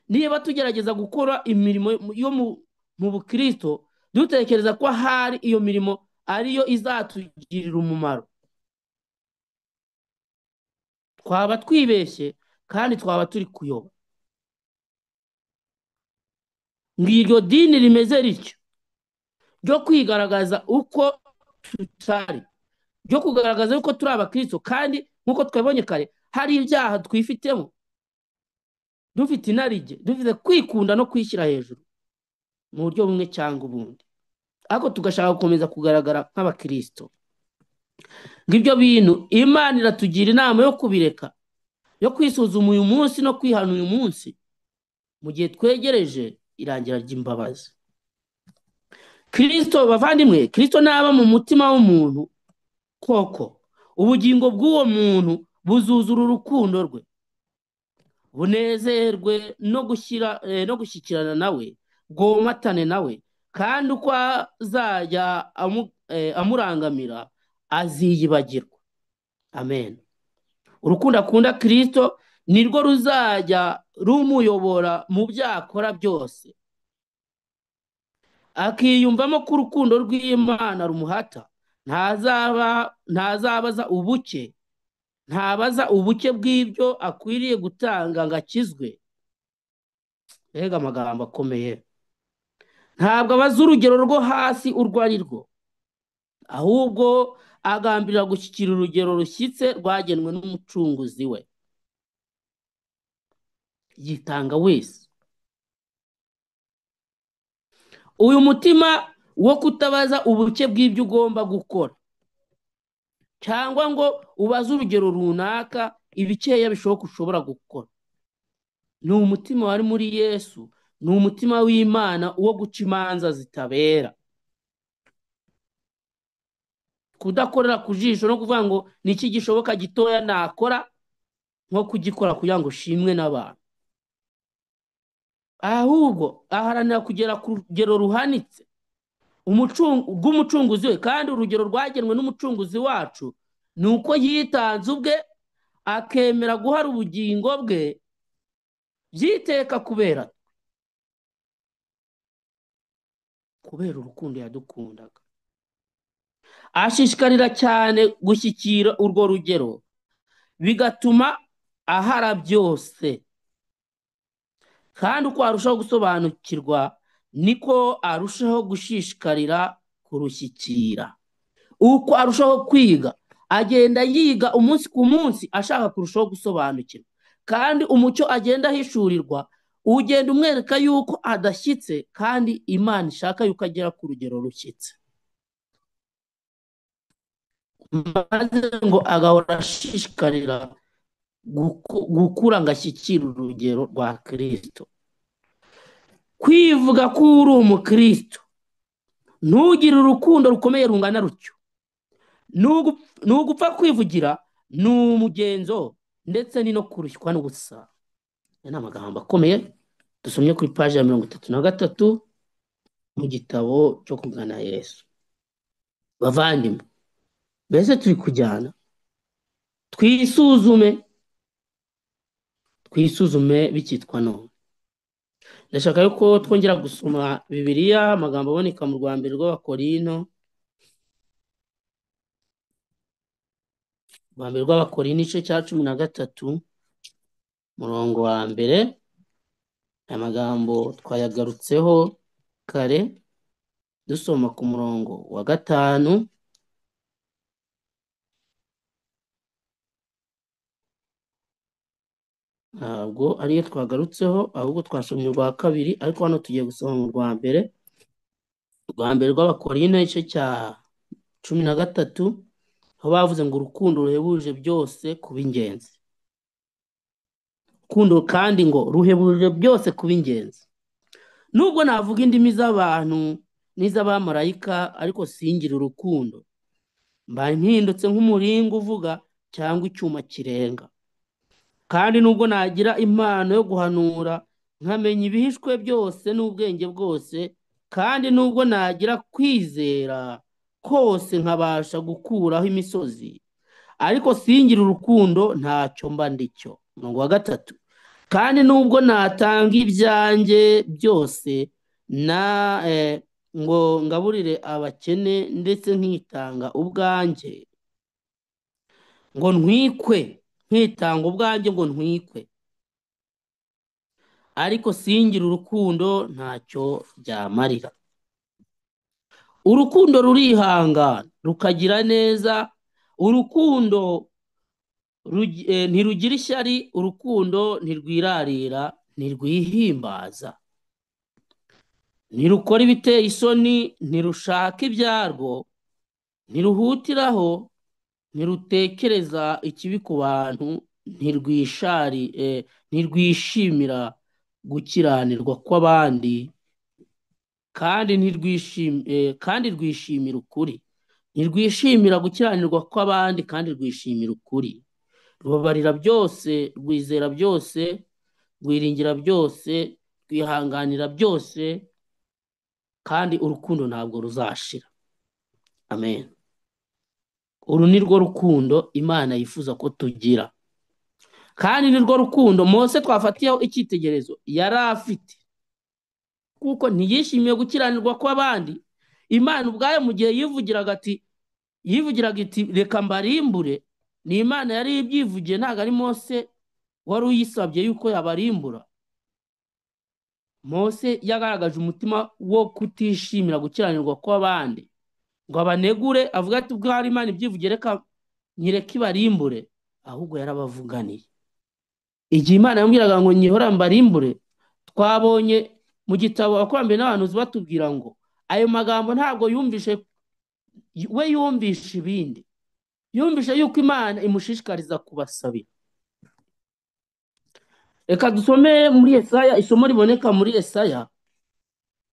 S3: Niba tugerageza gukora imirimo yo mu bukristo dutekereza ko hari iyo mirimo ariyo izatugirira umumaro, twaba twibeshye kandi twaba turi kuyoba. Ngiryo dini rimeze rityo ryo kwigaragaza uko tutari, ryo kugaragaza yuko turi abakristo kandi nk'uko twabonye kare hari ibyaha twifitemo, dufite inarijye, dufite kwikunda no kwishyira hejuru mu buryo bumwe cyangwa ubundi, ariko tugashaka gukomeza kugaragara nk'abakristo. Ngibyo bintu Imana iratugira inama yo kubireka, yo kwisuzuma uyu munsi no kwihana uyu munsi mu gihe twegereje irangira ry'imbabazi. Kristo bavandimwe, Kristo naba mu mutima w'umuntu koko, ubugingo bw'uwo muntu buzuzura urukundo rwe, bunezerwe no gushyikirana nawe, bwomatane nawe, kandi uko azajya amurangamira aziyibagirwa. Amen. Urukundo akunda Kristo nirwo ruzajya rumuyobora mu byo akora byose, akiyumvamo ko urukundo rw'Imana rumuhata. Ntazabaza ubuke bw'ibyo akwiriye gutanga ngo akizwe. Mbega amagambo akomeye. Ntabwo abaza urugero rwo hasi urwo ari rwo, ahubwo agambirira gushyikira urugero rushyitse rwagenwe n'umucunguzi we. Yitanga wese. Uyu mutima wo kutabaza ubuke bw'ibyo ugomba gukora, cyangwa ngo ubaze urugero runaka ibikeya bishoboka ushobora gukora, ni umutima wari muri Yesu, ni umutima w'Imana wo guca imanza zitabera. Kudakorera ku jisho no kuvuga ngo niki gishoboka gitoya nakora nko kugikora kugira ngo ushimwe n'abantu, ahubwo aharanira kugera ku rugero ruhanitse rw'umucunguzi we. Kandi urugero rwagenwe n'umucunguzi wacu ni uko yitanze ubwe akemera guhara ubugingo bwe byiteka kubera urukundo yadukundaga. Ashishikarira cyane gushyikira urwo rugero, bigatuma ahara byose. Kandi uko arushaho gusobanukirwa niko arushaho gushishikarira kurushyikira. Uko arushaho kwiga, agenda yiga umunsi ku munsi ashaka kurushaho gusobanukirwa. Kandi umucyo agenda ahishurirwa ugenda umwereka yuko adashyitse, kandi Imana ishaka yuko agera ku rugero rushyitse, maze ngo agahora ashishikarira gukura ngo ashyikire urugero rwa Kristo. Kwivuga ko uri umukristo, ntugire urukundo rukomeye rungana rutyo, ntugupfa kwivugira, ni umugenzo ndetse ni no kurushywa n'ubusa. Aya ni amagambo akomeye dusomye kuri paji ya 33 mu gitabo cyo kugana Yesu. Bavandimwe, mbese turi kujyana? Twisuzume bikitwa none. Ndashaka yuko twongera gusoma Bibiliya, amagambo aboneka mu rwa mbere rw'Abakorinto, igice cya 13 murongo wa mbere. Aya magambo twayagarutseho kare dusoma ku murongo wa 5. Ntabwo ariyo twagarutseho, ahubwo twasomye urwa 2, ariko hano tugiye gusoma mu rwa mbere rw'Abakorinto igice cya 13, aho bavuze ngo urukundo ruhebuje byose kuba ingenzi. Urukundo kandi ngo ruhebuje byose kuba ingenzi. Nubwo navuga indimi z'abantu n'iz'abamarayika, ariko singira urukundo, mbaye mpindutse nk'umuringa uvuga cyangwa icyuma kirenga. Kandi nubwo nagira impano yo guhanura, nkamenya ibihishwe byose n'ubwenge bwose, kandi nubwo nagira kwizera kose nkabasha gukuraho imisozi, ariko singira urukundo ntacyo mba ndicyo. Umurongo wa 3, kandi nubwo natanga ibyanjye byose ngo ngaburire abakene ndetse nkitanga ubwanjye ngo ntwikwe, ariko singira urukundo ntacyo byamarira. Urukundo rurihangana, rukagira neza, urukundo ntirugira ishyari, urukundo ntirwirarira, ntirwihimbaza, ntirukora ibiteye isoni, ntirushaka ibyarwo, ntiruhutiraho, ntirutekereza ikibi ku bantu, ntirwishimira gukiranirwa kw'abandi, kandi rwishimira ukuri. Ntirwishimira gukiranirwa kw'abandi kandi rwishimira ukuri. Rubabarira byose, rwizera byose, rwiringira byose, rwihanganira byose, kandi urukundo ntabwo ruzashira. Amen. Uru ni rwo rukundo Imana yifuza ko tugira. kandi ni rwo rukundo Mose twafatiyeho icyitegererezo yari afite, kuko ntiyishimiye gukiranirwa kw'abandi. Imana ubwayo mu gihe yivugiraga iti reka mbarimbure, ni Imana yari ibyivugiye, ntabwo ari Mose wari uyisabye yuko yabarimbura. Mose yagaragaje umutima wo kutishimira gukiranirwa kw'abandi ngo abanegure, avuga ati ubwo hari Imana ibyivugiye reka nyireke ibarimbure, ahubwo yarabavuganiye. Igihe Imana yambwiraga ngo nyihora mbarimbure, twabonye mu gitabo Abakurambere n'Abahanuzi batubwira ngo ayo magambo ntabwo yumvishe we, yumvishe ibindi, yumvishe yuko Imana imushishikariza kubasabira. Reka dusome muri Yesaya, isomo riboneka muri Yesaya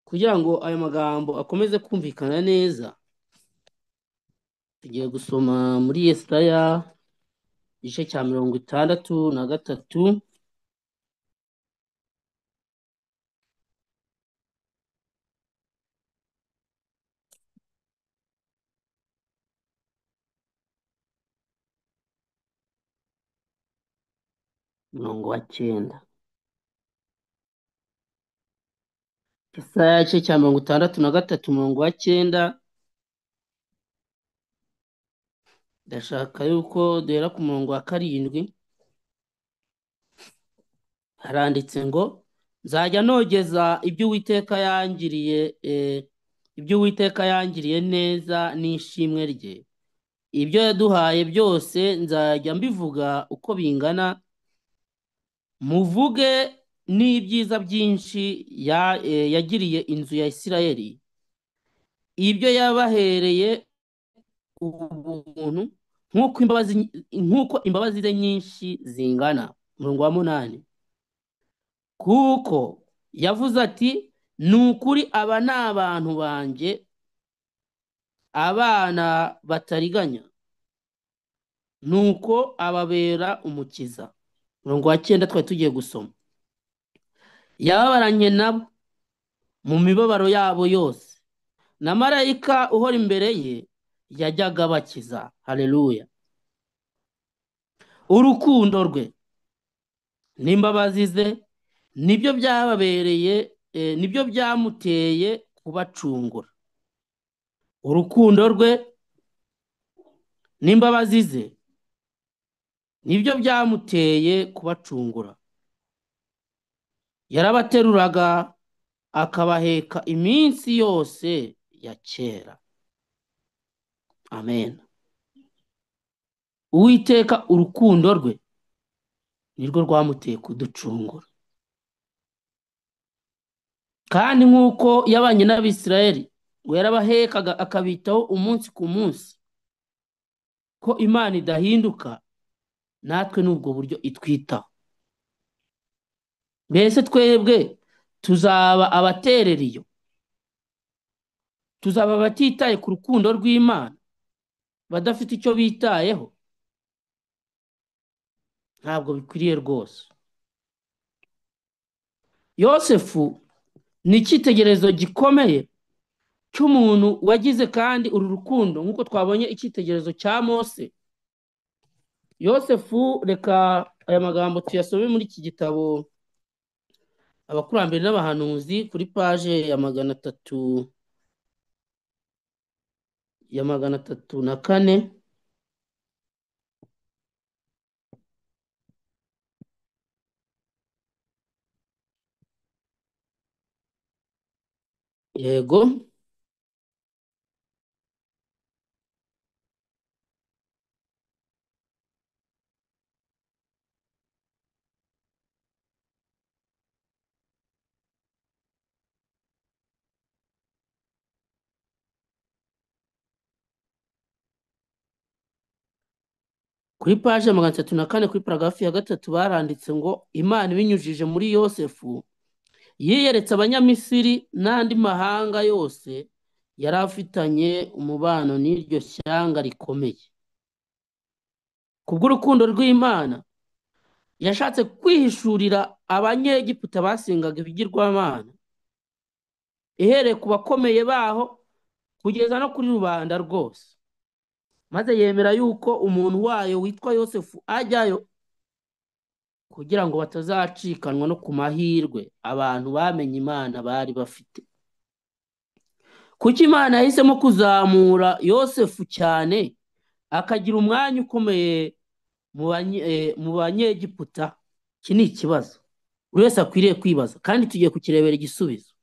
S3: kugira ngo ayo magambo akomeze kumvikana neza. Tugiye gusoma muri Yesaya igice cya 63 umurongo wa 9. Yesaya igice cya 63 umurongo wa 9. Ndashaka yuko duhera ku murongo wa 7. Haranditse ngo nzajya nogeza ibyo Uwiteka yangiriye neza n'ishimwe rye, ibyo yaduhaye byose nzajya mbivuga uko bingana, muvuge n'ibyiza byinshi yagiriye inzu ya Isirayeli, ibyo yabahereye ubuntu nk'uko imbabazi ze nyinshi zingana. Umurongo wa 8. Kuko yavuze ati ni ukuri aba ni abantu banjye, abana batariganya, nuko ababera umukiza. Umurongo wa 9 twari tugiye gusoma. Yababaranye nabo mu mibabaro yabo yose, na marayika uhora imbere ye yajyaga abakiza. Haleluya. Urukundo rwe n'imbabazi ze nibyo byamuteye kubacungura. Urukundo rwe n'imbabazi ze nibyo byamuteye kubacungura. Yarabateruraga akabaheka iminsi yose ya kera. Amen. Uwiteka urukundo rwe nirwo rwamuteye kuducungura, kandi nk'uko yabanye n'Abisirayeli ngo yarabahekaga akabitaho umunsi ku munsi, ko Imana idahinduka, natwe n'ubwo buryo itwitaho. Mbese twebwe tuzaba abaterera iyo? Tuzaba abatitaye ku rukundo rw'Imana, badafite icyo bitayeho? Ntabwo bikwiriye rwose. Yosefu ni icyitegererezo gikomeye cy'umuntu wagize kandi uru rukundo, nk'uko twabonye icyitegererezo cya Mose. Yosefu, reka aya magambo tuyasome muri iki gitabo Abakurambere n'Abahanuzi kuri paje ya 304. Yego. Kuri paje ya 304 kuri paragarafu ya 3 baranditse ngo Imana ibinyujije muri Yosefu yiyeretse Abanyamisiri n'andi mahanga yose yari afitanye umubano n'iryo shyanga rikomeye. Kubw'urukundo rw'Imana yashatse kwihishurira Abanyegiputa basengaga ibigirwamana, ihereye ku bakomeye baho kugeza no kuri rubanda rwose, maze yemera yuko umuntu wayo witwa Yosefu ajyayo kugira ngo batazacikanwa no ku mahirwe abantu bamenye Imana bari bafite. Kuki Imana yahisemo kuzamura Yosefu cyane akagira umwanya ukomeye mu banyegiputa? Iki ni ikibazo buri wese akwiriye kwibaza, kandi tugiye kukirebera igisubizo.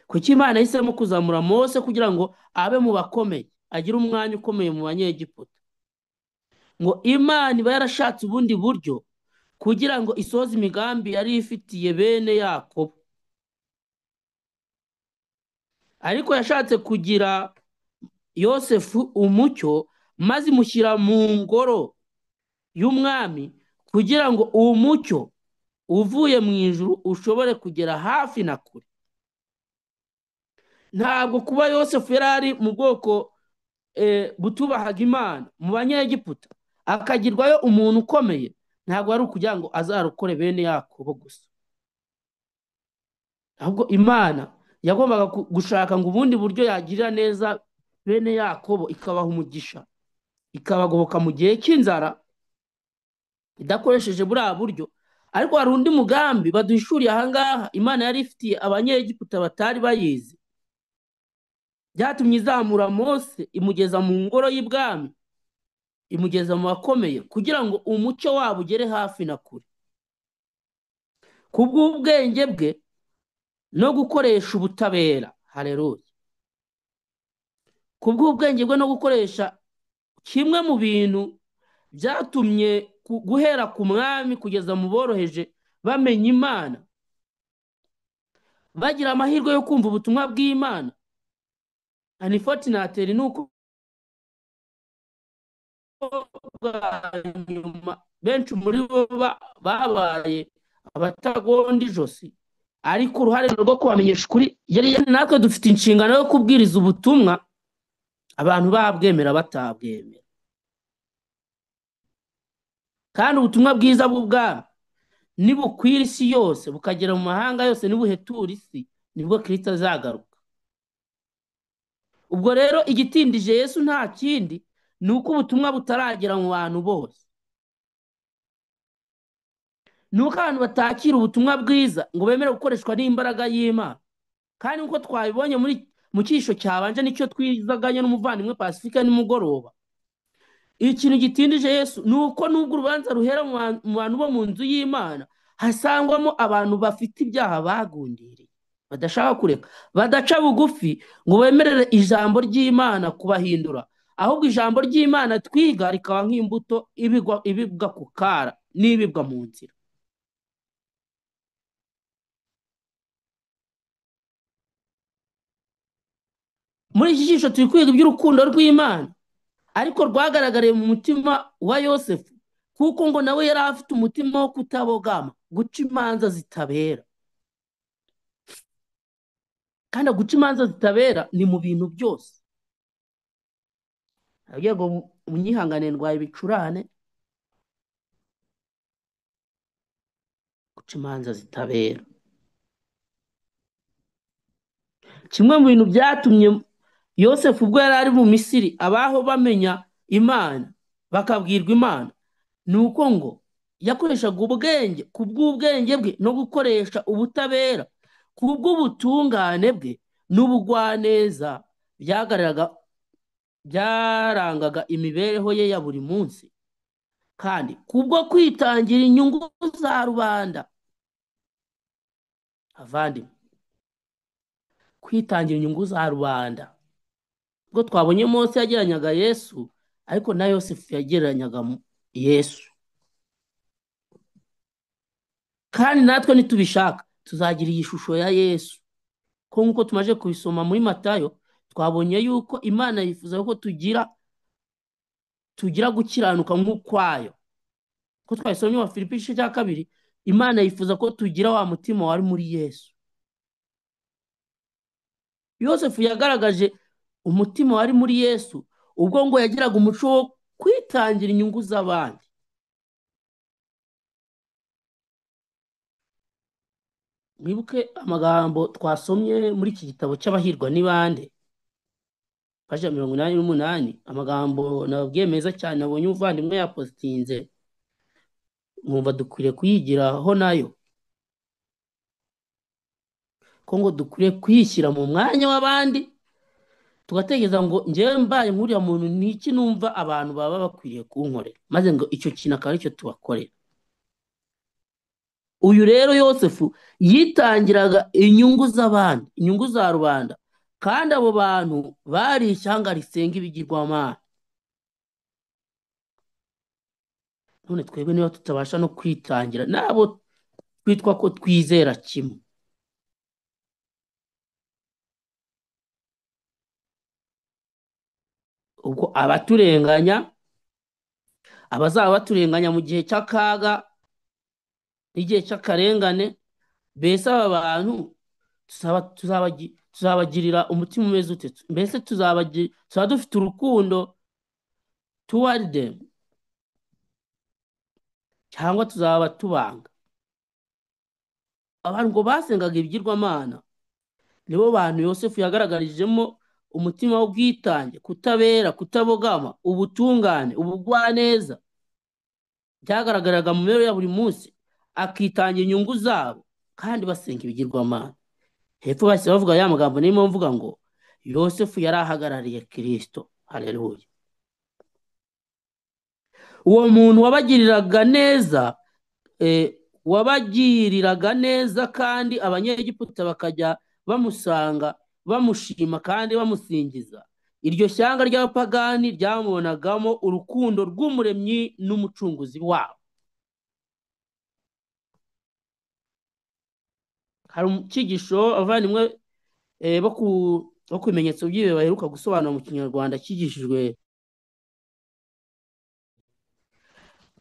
S3: Kuki Imana yahisemo kuzamura Mose kugira ngo abe mu bakomeye, agire umwanya ukomeye mu banyegiputa? Ngo Imana iba yarashatse ubundi buryo kugira ngo isoze imigambi yari ifitiye bene Yakobo, ariko yashatse kugira Yosefu umucyo maze imushyira mu ngoro y'umwami kugira ngo uwo mucyo uvuye mu ijuru ushobore kugera hafi na kure. Ntabwo kuba Yosefu yari ari mu bwoko butubahaga Imana mu banyegiputa akagirwayo umuntu ukomeye, ntabwo ari ukugira ngo azarokore bene Yakobo gusa, ahubwo Imana yagombaga gushaka ngo ubundi buryo yagirira neza bene Yakobo, ikabaha umugisha, ikabagoboka mu gihe cy'inzara idakoresheje buriya buryo. Ariko hari undi mugambi baduhishuriye ahangaha Imana yari ifitiye abanyegiputa batari bayizi. Byatumye izamura Mose imugeza mu ngoro y'ibwami, imugeza mu bakomeye kugira ngo umucyo wabo ugere hafi na kure. Kubw'ubwenge bwe no gukoresha ubutabera, haleluya, kubw'ubwenge bwe no gukoresha kimwe mu bintu byatumye guhera ku mwami kugeza mu boroheje bamenya Imana, bagira amahirwe yo kumva ubutumwa bw'Imana. Unfortunately nuko nyuma benshi muri bo babaye abatagonda ijosi, ariko uruhare rwo kubamenyesha ukuri natwe dufite inshingano yo kubwiriza ubutumwa abantu babwemera batabwemera. Kandi ubutumwa bwiza bw'ubwami nibukwira isi yose bukagera mu mahanga yose, nibuhetura isi, nibwo Kristo azagaruka. Ubwo rero igitindije Yesu nta kindi ni uko ubutumwa butaragera mu bantu bose, ni uko abantu batakira ubutumwa bwiza ngo bemere gukoreshwa n'imbaraga y'Imana. Kandi nk'uko twabibonye mu cyisho cyabanje, nicyo twizaganye n'umuvandimwe Pacifique nimugoroba, ikintu gitindije Yesu ni uko nubwo urubanza ruhera mu bantu bo mu nzu y'Imana, hasangwamo abantu bafite ibyaha bagundiriye, badashaka kureka, badaca bugufi ngo bemerere ijambo ry'Imana kubahindura, ahubwo ijambo ry'Imana twiga rikaba nk'imbuto ibibwa ku kara n'ibibwa mu nzira. Muri iki cyisho turi kwiga iby'urukundo rw'Imana, ariko rwagaragariye mu mutima wa Yosefu, kuko ngo nawe yari afite umutima wo kutabogama, guca imanza zitabera. Kandi guca imanza zitabera ni mu bintu byose. Agiye ngo munyihangane ndwaye ibicurane. Guca imanza zitabera kimwe mu bintu byatumye Yosefu ubwo yari ari mu Misiri abaho bamenya Imana bakabwirwa Imana, ni uko ngo yakoreshaga ubwenge, kubw'ubwenge bwe no gukoresha ubutabera, kubw'ubutungane bwe n'ubugwaneza byarangaga imibereho ye ya buri munsi, kandi kubwo kwitangira inyungu za rubanda. Avandimwe, kwitangira inyungu za rubanda, ubwo twabonye Mose yageranyaga Yesu, ariko na Yosefu yageranyaga Yesu. Kandi natwe nitubishaka tuzagira iyi shusho ya Yesu, ko nk'uko tumaze kubisoma muri Matayo, twabonye yuko Imana yifuza ko tugira gukiranuka nk'ukwayo. Ko twasomye wa Filipi igice cya 2, Imana yifuza ko tugira wa mutima wari muri Yesu. Yosefu yagaragaje umutima wari muri Yesu ubwo ngo yagiraga umuco wo kwitangira inyungu z'abandi. Mwibuke amagambo twasomye muri iki gitabo cy'Abahirwa ni bande, paji 88, amagambo nababwiye meza cyane, nabonye umuvandimwe yapostinze mwumva dukwiriye kuyigiraho nayo, ko ngo dukwiriye kwishyira mu mwanya w'abandi tugatekereza ngo njyewe mbaye nk'uriya muntu ni iki numva abantu baba bakwiriye kunkorera, maze ngo icyo kintu akaba aricyo tubakorera. Uyu rero Yosefu yitangiraga inyungu z'abandi, inyungu za rubanda, kandi abo bantu bari ishyanga risenga ibigirwamana. None twebwe niba tutabasha no kwitangira nabo twitwa ko twizera kimwe, ubwo abaturenganya, abazaba baturenganya mu gihe cy'akaga n'igihe cy'akarengane, mbese aba bantu tuzabagirira umutima umeze ute? Mbese tuzaba dufite urukundo toward them, cyangwa tuzaba tubanga? Abantu ngo basengaga ibigirwamana nibo bantu Yosefu yagaragarijemo umutima w'ubwitange, kutabera, kutabogama, ubutungane, ubugwaneza byagaragaraga mu mibereho ya buri munsi, akitangira inyungu zabo kandi basenga ibigirwamana. Hepfo bahise bavuga ya magambo, niyo mvuga ngo Yosefu yari ahagarariye Kristo. Haleluya. Uwo muntu wabagiriraga neza kandi abanyegiputa bakajya bamusanga, bamushima kandi bamusingiza. Iryo shyanga ry'abapagani ryamubonagamo urukundo rw'umuremyi n'umucunguzi wabo. Hari icyigisho abavandimwe bo ku bimenyetso by'ibihe baheruka gusobanura mu Kinyarwanda cyigishijwe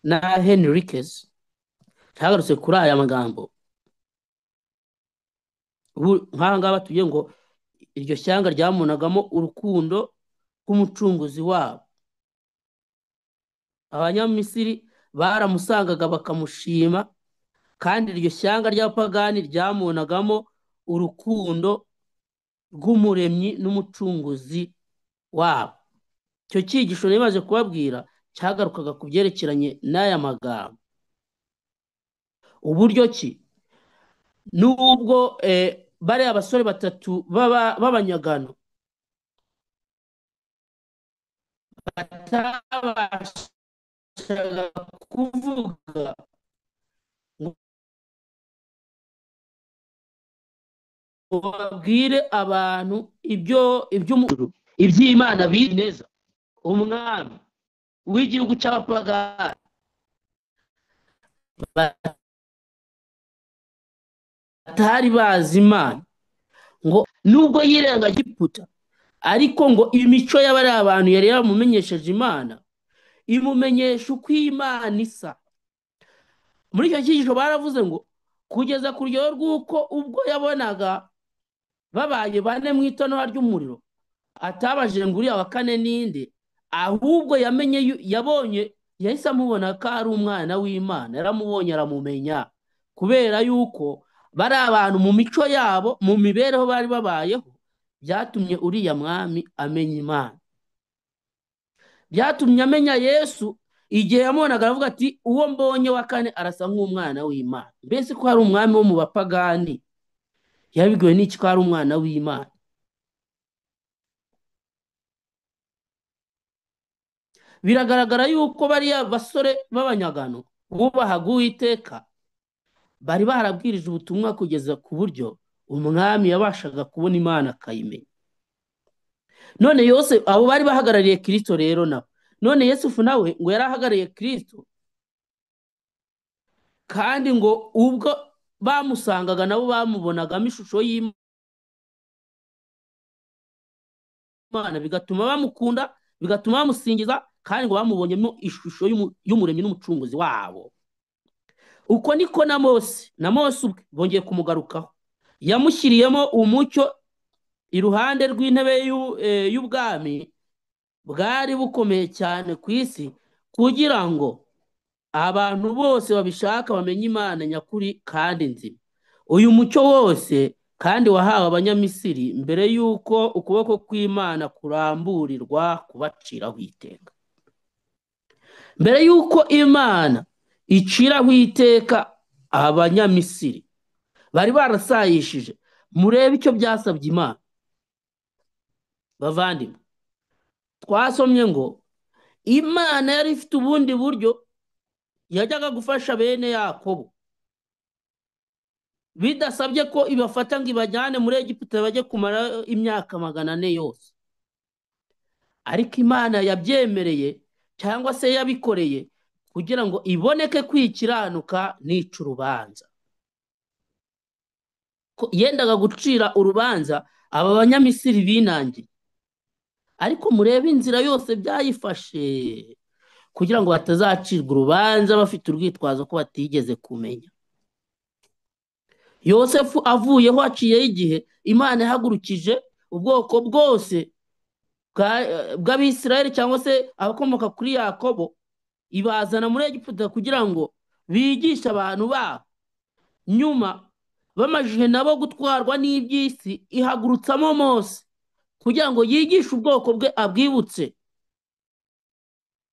S3: na Henriques, cyagarutse kuri aya magambo. Nk'aha ngaha batuye ngo iryo shyanga ryamunagamo urukundo rw'umucunguzi wabo. Abanyamisiri baramusangaga bakamushima, kandi iryo shyanga ry'abapagani ryamunagamo urukundo rw'umuremyi n'umucunguzi wabo. Icyo cyigisho nibaje kubabwira cyagarukaga ku byerekeranye n'aya magambo. Uburyo ki nubwo bariya abasore batatu b'abanyagano batabashaga kuvuga ngo babwire abantu iby'Imana bizi neza, umwami w'igihugu cy'abapagani batari bazi Imana, ngo nubwo yirenga Giputa, ariko ngo imico y'abari abantu yari yamumenyesheje Imana, imumenyesha uko Imana isa. Muri icyo cyigisho baravuze ngo kugeza ku rugero rw'uko ubwo yabonaga babaye bane mu itanura ry'umuriro, atabajije ngo uriya wa kane ninde, ahubwo yabonye, yahise amubona ko ari umwana w'Imana. Yaramubonye aramumenya, kubera yuko bari abantu mu mico yabo, mu mibereho bari babayeho, byatumye uriya mwami amenya Imana. Byatumye amenya Yesu. Igihe yamubonaga aravuga ati uwo mbonye wa kane arasa nk'umwana w'Imana. Mbese ko hari umwami wo mu bapagani yabibwiwe n'iki ko ari umwana w'Imana? Biragaragara yuko bariya basore b'abanyagano bubahaga Uwiteka bari barabwirije ubutumwa kugeza ku buryo umwami yabashaga kubona Imana akayimenya. None Yosefu, abo bari bahagarariye Kristo rero nabo. None Yosefu nawe ngo yari ahagarariye Kristo, kandi ngo ubwo bamusangaga nabo bamubonagamo ishusho y'Imana, bigatuma bamukunda, bigatuma bamusingiza, kandi ngo bamubonyemo ishusho y'umuremyi n'umucunguzi wabo. Uko niko na Mose ubwe bongeye kumugarukaho, yamushyiriyemo umucyo iruhande rw'intebe y'ubwami bwari bukomeye cyane ku isi, kugira ngo abantu bose babishaka bamenye Imana nyakuri kandi nzima. Uyu mucyo wose kandi wahawe Abanyamisiri mbere y'uko ukuboko kw'Imana kuramburirwa kubaciraho iteka. Mbere y'uko Imana iciraho iteka abanyamisiri bari barasayishije. Murebe icyo byasabye Imana. Bavandimwe, twasomye ngo Imana yari ifite ubundi buryo yajyaga gufasha bene Yakobo, bidasabye ko ibafata ngo ibajyane muri Egiputa bajye kumara imyaka 400 yose. Ariko Imana yabyemereye cyangwa se yabikoreye kugira ngo iboneke kwikiranuka nica urubanza. Yendaga gucira urubanza aba banyamisiri binangiye, ariko murebe inzira yose byayifashe kugira ngo batazacirwa urubanza bafite urwitwazo ko batigeze kumenya. Yosefu avuyeho haciyeho igihe, Imana yahagurukije ubwoko bwose bw'Abisirayeli cyangwa se abakomoka kuri Yakobo, ibazana muri Egiputa kugira ngo bigishe abantu babo. Nyuma bamajije nabo gutwarwa n'iby'isi, ihagurutsamo Mose kugira ngo yigishe ubwoko bwe, abwibutse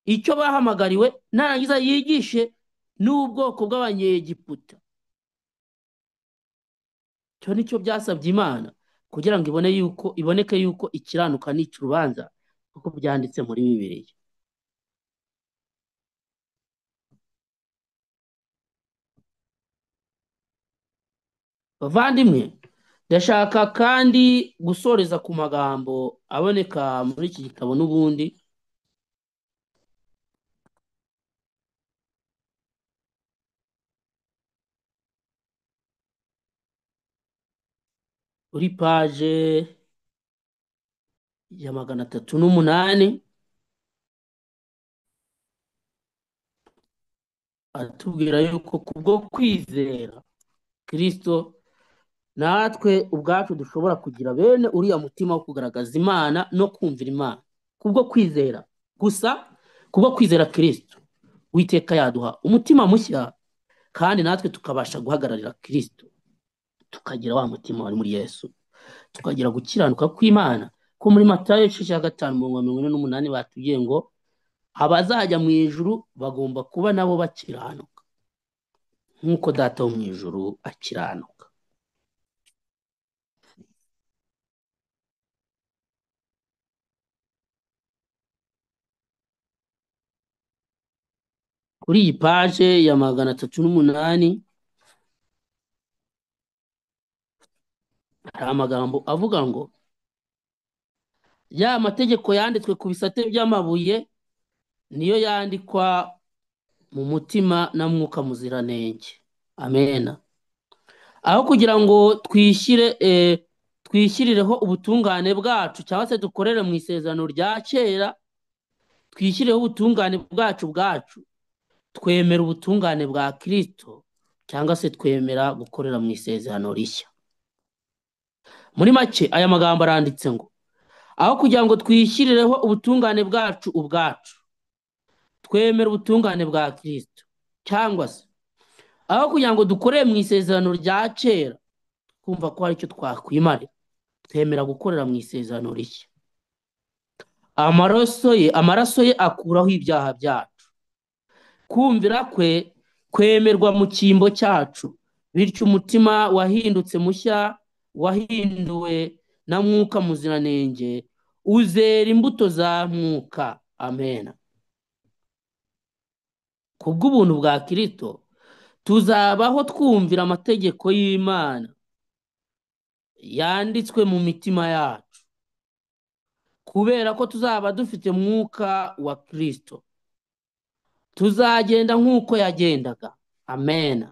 S3: icyo bahamagariwe, narangiza yigishe n'ubwoko bw'Abanyegiputa. Cyo nicyo byasabye Imana kugira ngo iboneke yuko ikiranuka nica urubanza, kuko byanditse muri Bibiliya. Bavandimwe, ndashaka kandi gusoreza ku magambo aboneka muri iki gitabo n'ubundi. Kuri paje ya 308 atubwira yuko kubwo kwizera Kristo natwe ubwacu dushobora kugira bene uriya mutima wo kugaragaza Imana no kumvira Imana. Kubwo kwizera gusa, kubwo kwizera Kristo, Uwiteka yaduha umutima mushya, kandi natwe tukabasha guhagararira Kristo, tukagira wa mutima wari muri Yesu, tukagira gukiranuka kw'Imana. Ko muri Matayo 5:48 batubwiye ngo abazajya mu ijuru bagomba kuba nabo bakiranuka nk'uko Data wo mu ijuru akiranuka. Kuri iyi paje ya 308 hari amagambo avuga ngo ya mategeko yanditswe ku bisate by'amabuye niyo yandikwa mu mutima na Mwuka Muziranenge. Amen. Aho kugira ngo twishyirireho ubutungane bwacu cyangwa se dukorere mu isezerano rya kera, twishyirireho ubutungane bwacu twemera ubutungane bwa Kristo, cyangwa se twemera gukorera mu isezerano rishya. Muri make aya magambo aranditse ngo aho kugira ngo twishyirireho ubutungane bwacu twemera ubutungane bwa Kristo, cyangwa se aho kugira ngo dukorere mu isezerano rya kera kumva ko hari icyo twakwimarira, twemera gukorera mu isezerano rishya. Amaraso ye akuraho ibyaha byacu. Kumvira kwe kwemerwa mu cyimbo cyacu, bityo umutima wahindutse mushya, wahinduwe na Mwuka Muziranenge, uzera imbuto za Mwuka. Amen. Kubw'ubuntu bwa Kristo tuzabaho twumvira amategeko y'Imana yanditswe mu mitima yacu, kubera ko tuzaba dufite Mwuka wa Kristo. Tuzagenda nk'uko yagendaga. Amen.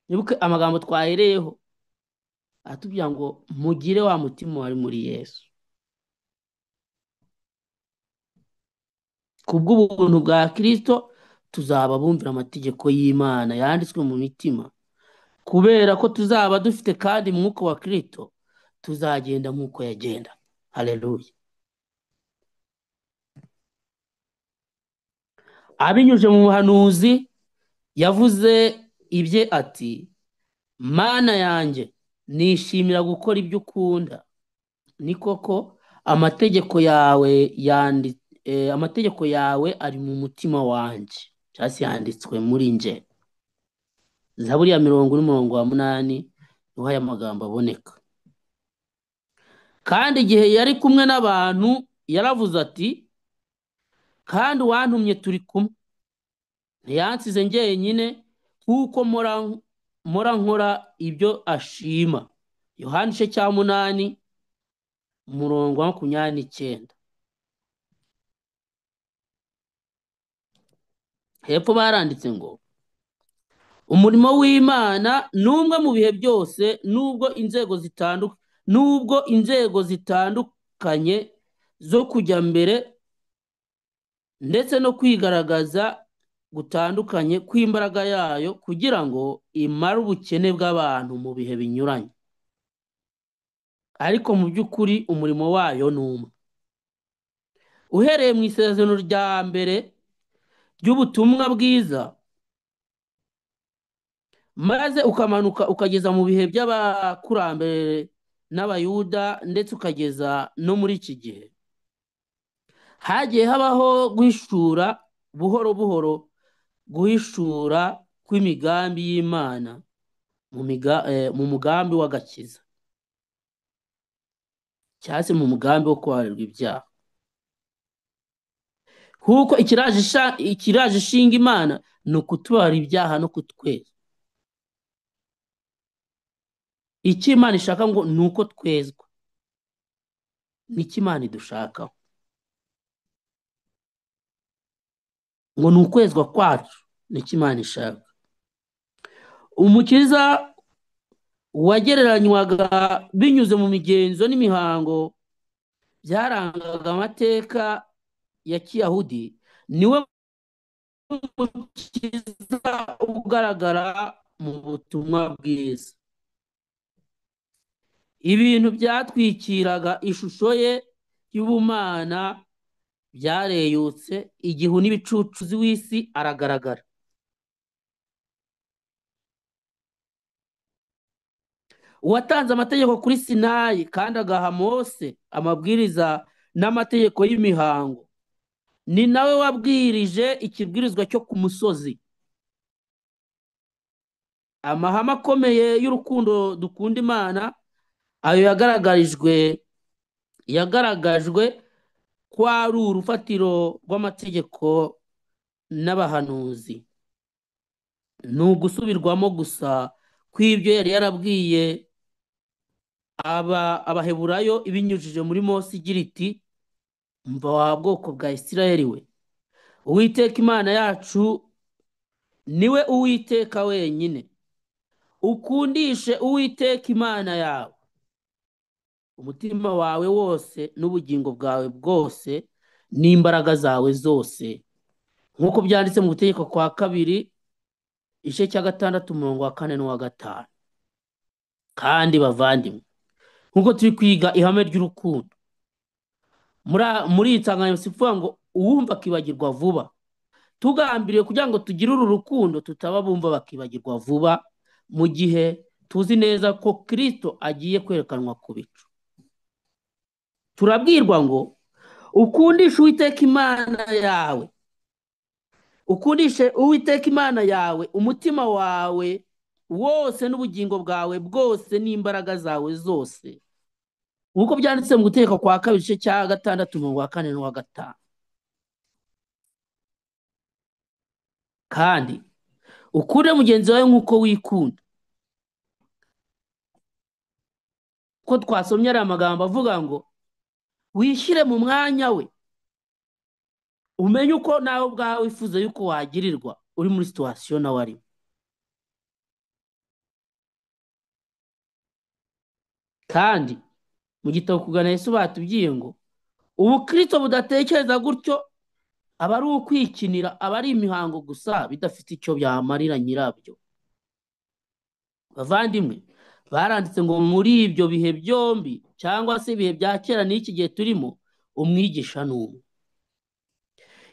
S3: Nibuke amagambo twahereyeho atubwira ngo mugire wa mutima wari muri Yesu. Kubw'ubuntu bwa Kristo tuzaba bumvira amategeko y'Imana yanditswe mu mitima, kubera ko tuzaba dufite kandi Mwuka wa Kristo, tuzagenda nk'uko yagenda. Haleluya. Abinyuje mu buhanuzi yavuze ibye ati, Mana yanjye nishimira gukora ibyo ukunda. Ni koko amategeko yawe ari mu mutima wanjye. cyangwa se yanditswe muri nje. Zaburi ya 108 niho aya magambo aboneka. Kandi igihe yari kumwe n'abantu yaravuze ati, kandi uwantumye turi kumwe, ntiyansize njyenyine, kuko mpora nkora ibyo ashima. Yohana 8:29. Hepfo baranditse ngo umurimo w'Imana ni umwe mu bihe byose, nubwo inzego zitandukanye zo kujya mbere ndetse no kwigaragaza gutandukanye kw'imbaraga yayo kugira ngo imare ubukene bw'abantu mu bihe binyuranye. Ariko mu by'ukuri umurimo wayo ni umwe. Uhereye mu isezerano rya mbere ry'ubutumwa bwiza, maze ukamanuka ukageza mu bihe by'abakurambere n'abayuda, ndetse ukageza no muri iki gihe, hagiye habaho guhishura buhoro buhoro, guhishura kw'imigambi y'Imana mu mugambi w'agakiza, cyangwa se mu mugambi wo kubabarirwa ibyaha. Kuko ikiraje ishinga Imana ni ukutubabarira ibyaha no kutweza. Icyo Imana ishaka ngo ni uko twezwa. Nicyo Imana idushakaho, ngo ni ukwezwa kwacu. Nicyo Imana ishaka. Umukiza wagereranywaga binyuze mu migenzo n'imihango byarangaga amateka ya Kiyahudi, niwe mukiza ugaragara mu butumwa bwiza. Ibintu byatwikiraga ishusho ye y'ubumana byareyutse, igihu n'ibicucu w'isi aragaragara. Uwatanze amategeko kuri Sinayi kandi agaha Mose amabwiriza n'amategeko y'imihango, ni nawe wabwirije ikibwirizwa cyo ku musozi. Amahame akomeye y'urukundo dukunda Imana, ayo yagaragajwe ko ari urufatiro rw'amategeko n'abahanuzi. Ni ugusubirwamo gusa kw'ibyo yari yarabwiye abaheburayo ibinyujije muri Mose igira iti, umva wa bwoko bwa Isirayeli we, Uwiteka Imana yacu niwe Uwiteka wenyine. Ukundishe Uwiteka Imana yawe umutima wawe wose n'ubugingo bwawe bwose n'imbaraga zawe zose, nk'uko byanditse mu Gutegeka kwa 2:6-4 Kandi bavandimwe, nk'uko turi kwiga ihame ry'urukundo, muri iyi nsanganyamatsiko ivuga ngo uwumva akibagirwa vuba, tugambiriye kugira ngo tugire uru rukundo tutaba bumva bakibagirwa vuba, mu gihe tuzi neza ko Kristo agiye kwerekanwa ku bicu. Turabwirwa ngo ukundishe Uwiteka Imana yawe, ukundishe Uwiteka Imana yawe umutima wawe wose n'ubugingo bwawe bwose n'imbaraga zawe zose, nk'uko byanditse mu Gutegeka kwa 2:6-4. Kandi ukunde mugenzi wawe nk'uko wikunda. Ko twasomye ari amagambo avuga ngo wishyire mu mwanya we, umenye uko nawe ubwawe wifuza yuko wagirirwa uri muri situwasiyo nawe arimo. Kandi mu gitabo Kugana Yesu batubwiye ngo ubukristo budatekereza gutyo aba ari ukwikinira, aba ari imihango gusa bidafite icyo byamarira nyirabyo. Bavandimwe, baranditse ngo muri ibyo bihe byombi, cyangwa se ibihe bya kera n'iki gihe turimo, umwigisha ni umwe.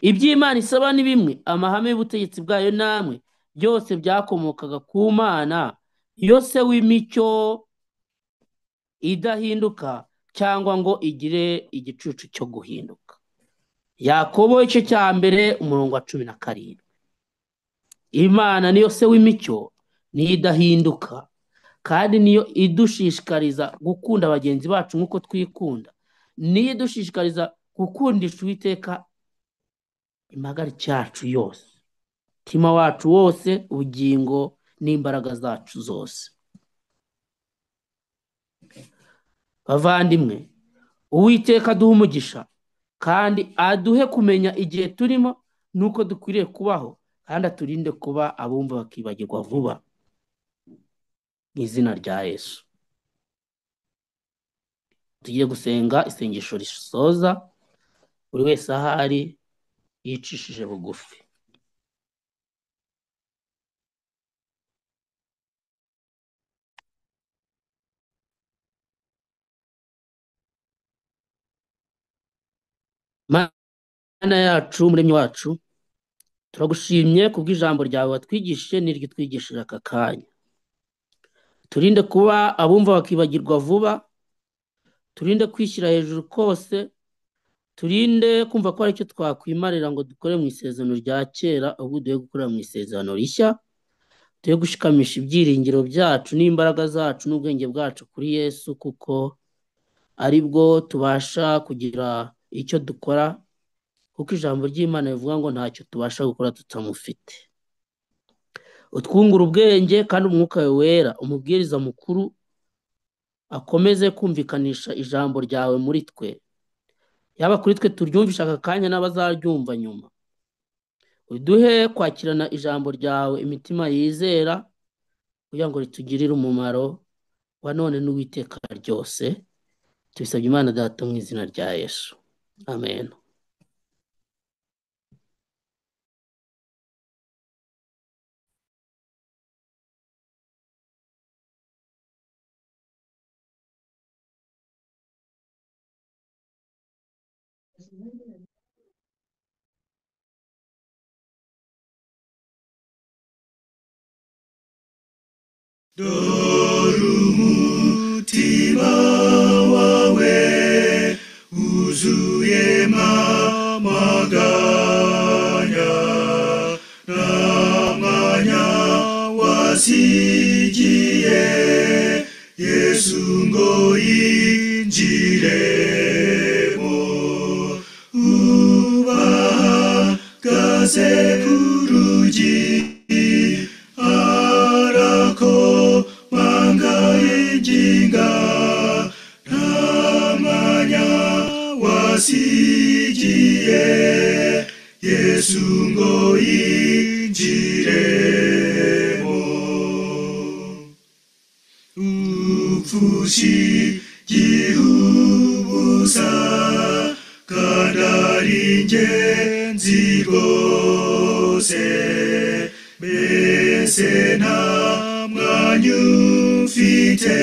S3: Iby'Imana isaba ni bimwe, amahame y'ubutegetsi bwayo namwe, byose byakomokaga ku Mana, yose w'imicyo idahinduka cyangwa ngo igire igicucu cyo guhinduka. Yakobo 1:17. Imana niyo se w'imicyo, niyo idahinduka, kandi niyo idushishikariza gukunda bagenzi bacu nk'uko twikunda, niyo idushishikariza gukundisha Uwiteka imagari cyacu yose, umutima wacu wose, ubugingo n'imbaraga zacu zose. Bavandimwe, Uwiteka aduhe umugisha kandi aduhe kumenya igihe turimo nuko dukwiriye kubaho, kandi aturinde kuba abumva bakibagirwa vuba, mu izina rya Yesu. Tugiye gusenga isengesho risoza, buri wese ahari yicishije bugufi. Mana yacu, Muremyi wacu, turagushimye kubw'ijambo ryawe watwigishije n'iryo twigishije aka kanya. Turinde kuba abumva bakibagirwa vuba, turinde kwishyira hejuru kose, turinde kumva ko hari icyo twakwimarira ngo dukore mu isezerano rya kera, ahubwo duhe gukorera mu isezerano rishya, duhe gushikamisha ibyiringiro byacu n'imbaraga zacu n'ubwenge bwacu kuri Yesu, kuko ari bwo tubasha kugira icyo dukora, kuko ijambo ry'Imana rivuga ngo ntacyo tubasha gukora tutamufite. Utwungura ubwenge, kandi umwuka wawe wera, umubwiriza mukuru, akomeze kumvikanisha ijambo ryawe muri twe, yaba kuri twe turyumvisha aka kanya n'abazaryumva nyuma. Uduhe kwakirana ijambo ryawe imitima yizera, kugira ngo ritugirire umumaro wa none n'uw'iteka ryose. Tubisabye Imana Data mu izina rya Yesu, amen.
S1: Dore umutima wawe wuzuyemo amaganya, nta mwanya wasigiye Yesu ngo yinjiremo. Ubahagaze ku rugi arakomanga yinginga, nta mwanya wasigiye Yesu ngo yinjiremo. Upfushije ubusa kandi ari ingenzi rwose, mbese nta mwanya ufite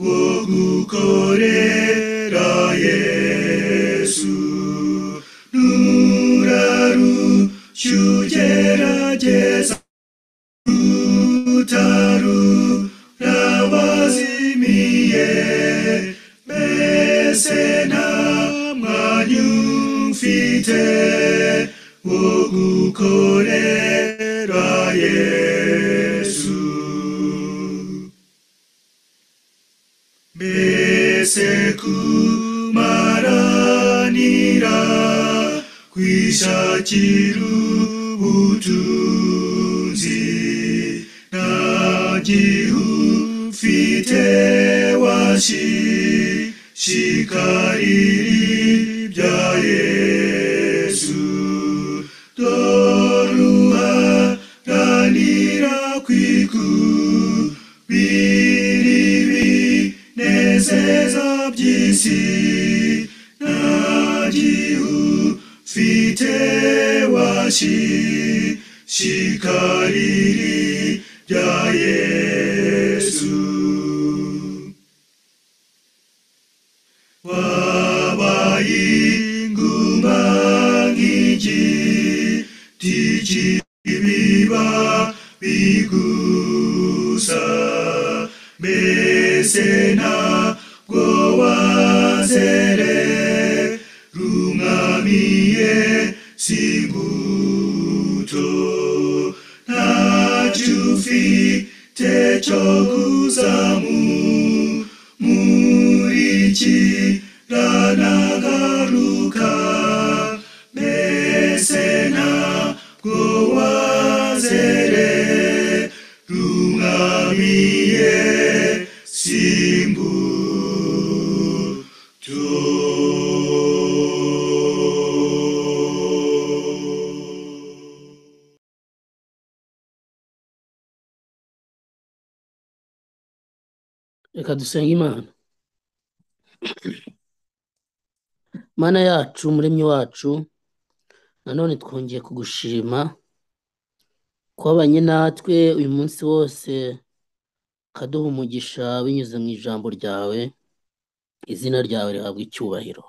S1: wo gukorera Yesu. Nurarushya ugerageza utarabazimiye, mbese nta mwanya ufite wo gukorera Yesu. Mbese kumaranira kwishakira ubutunzi, nta gihe ufite washishikarira ibya Yesu. Dore uharanira kwikubira ibinezeza by'isi, nta gihe ufite washishikarira ibya Yesu. Wabaye inguma nk'igiti cy'ibiba bigusa, mbese ntabwo wazerera umwami Yesu imbuto. kiranagaruka mbese ntabwo wazerera umwami simbuto.
S3: reka dusenge Imana. Mana yacu, umuremyi wacu, nanone twongeye kugushima ko wabanye natwe uyu munsi wose, ukaduha umugisha binyuze mu ijambo ryawe. Izina ryawe rihabwa icyubahiro.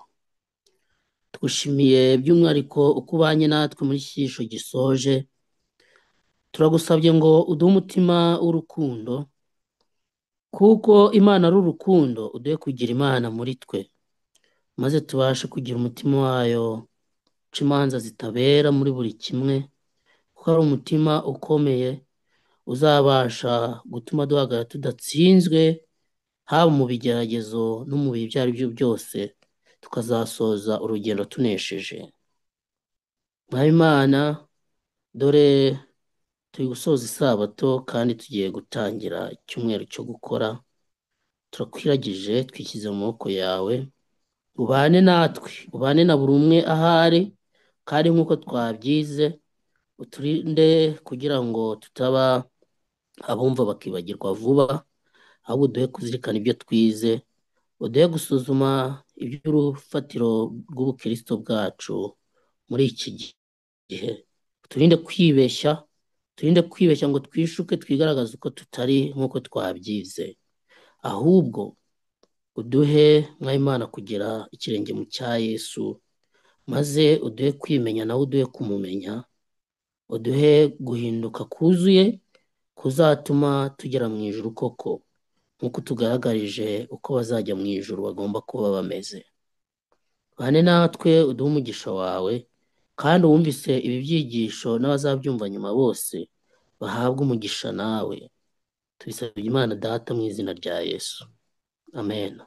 S3: Tugushimiye by'umwihariko uko ubanye natwe muri iki cyisho gisoje. Turagusabye ngo uduhe umutima w'urukundo, kuko Imana ari urukundo. Uduhe kugira Imana muri twe, maze tubashe kugira umutima wayo uca imanza zitabera muri buri kimwe, kuko ari umutima ukomeye uzabasha gutuma duhagarara tudatsinzwe, haba mu bigeragezo no mu bihe ibyo ari byo byose, tukazasoza urugendo tunesheje. Mwami Imana, dore turi gusoza isabato kandi tugiye gutangira icyumweru cyo gukora. Turakwiragije, twishyize mu maboko yawe. Ubane natwe, ubane na buri umwe ahari, kandi nk'uko twabyize uturinde kugira ngo tutaba abumva bakibagirwa vuba, ahubwo uduhe kuzirikana ibyo twize. Uduhe gusuzuma iby'urufatiro rw'ubukristo bwacu muri iki gihe. Turinde kwibeshya, ngo twishuke twigaragaze uko tutari nk'uko twabyize, ahubwo uduhe Mwami Imana kugera ikirenge mu cya Yesu, maze uduhe kwimenya nawe uduhe kumumenya. Uduhe guhinduka kuzuye kuzatuma tugera mu ijuru koko, nk'uko tugaragarije uko bazajya mu ijuru bagomba kuba bameze. Bane natwe, uduhe umugisha wawe, kandi uwumvise ibi byigisho n'abazabyumva nyuma bose bahabwe umugisha nawe. Tubisabye Imana Data mu izina rya Yesu, amen.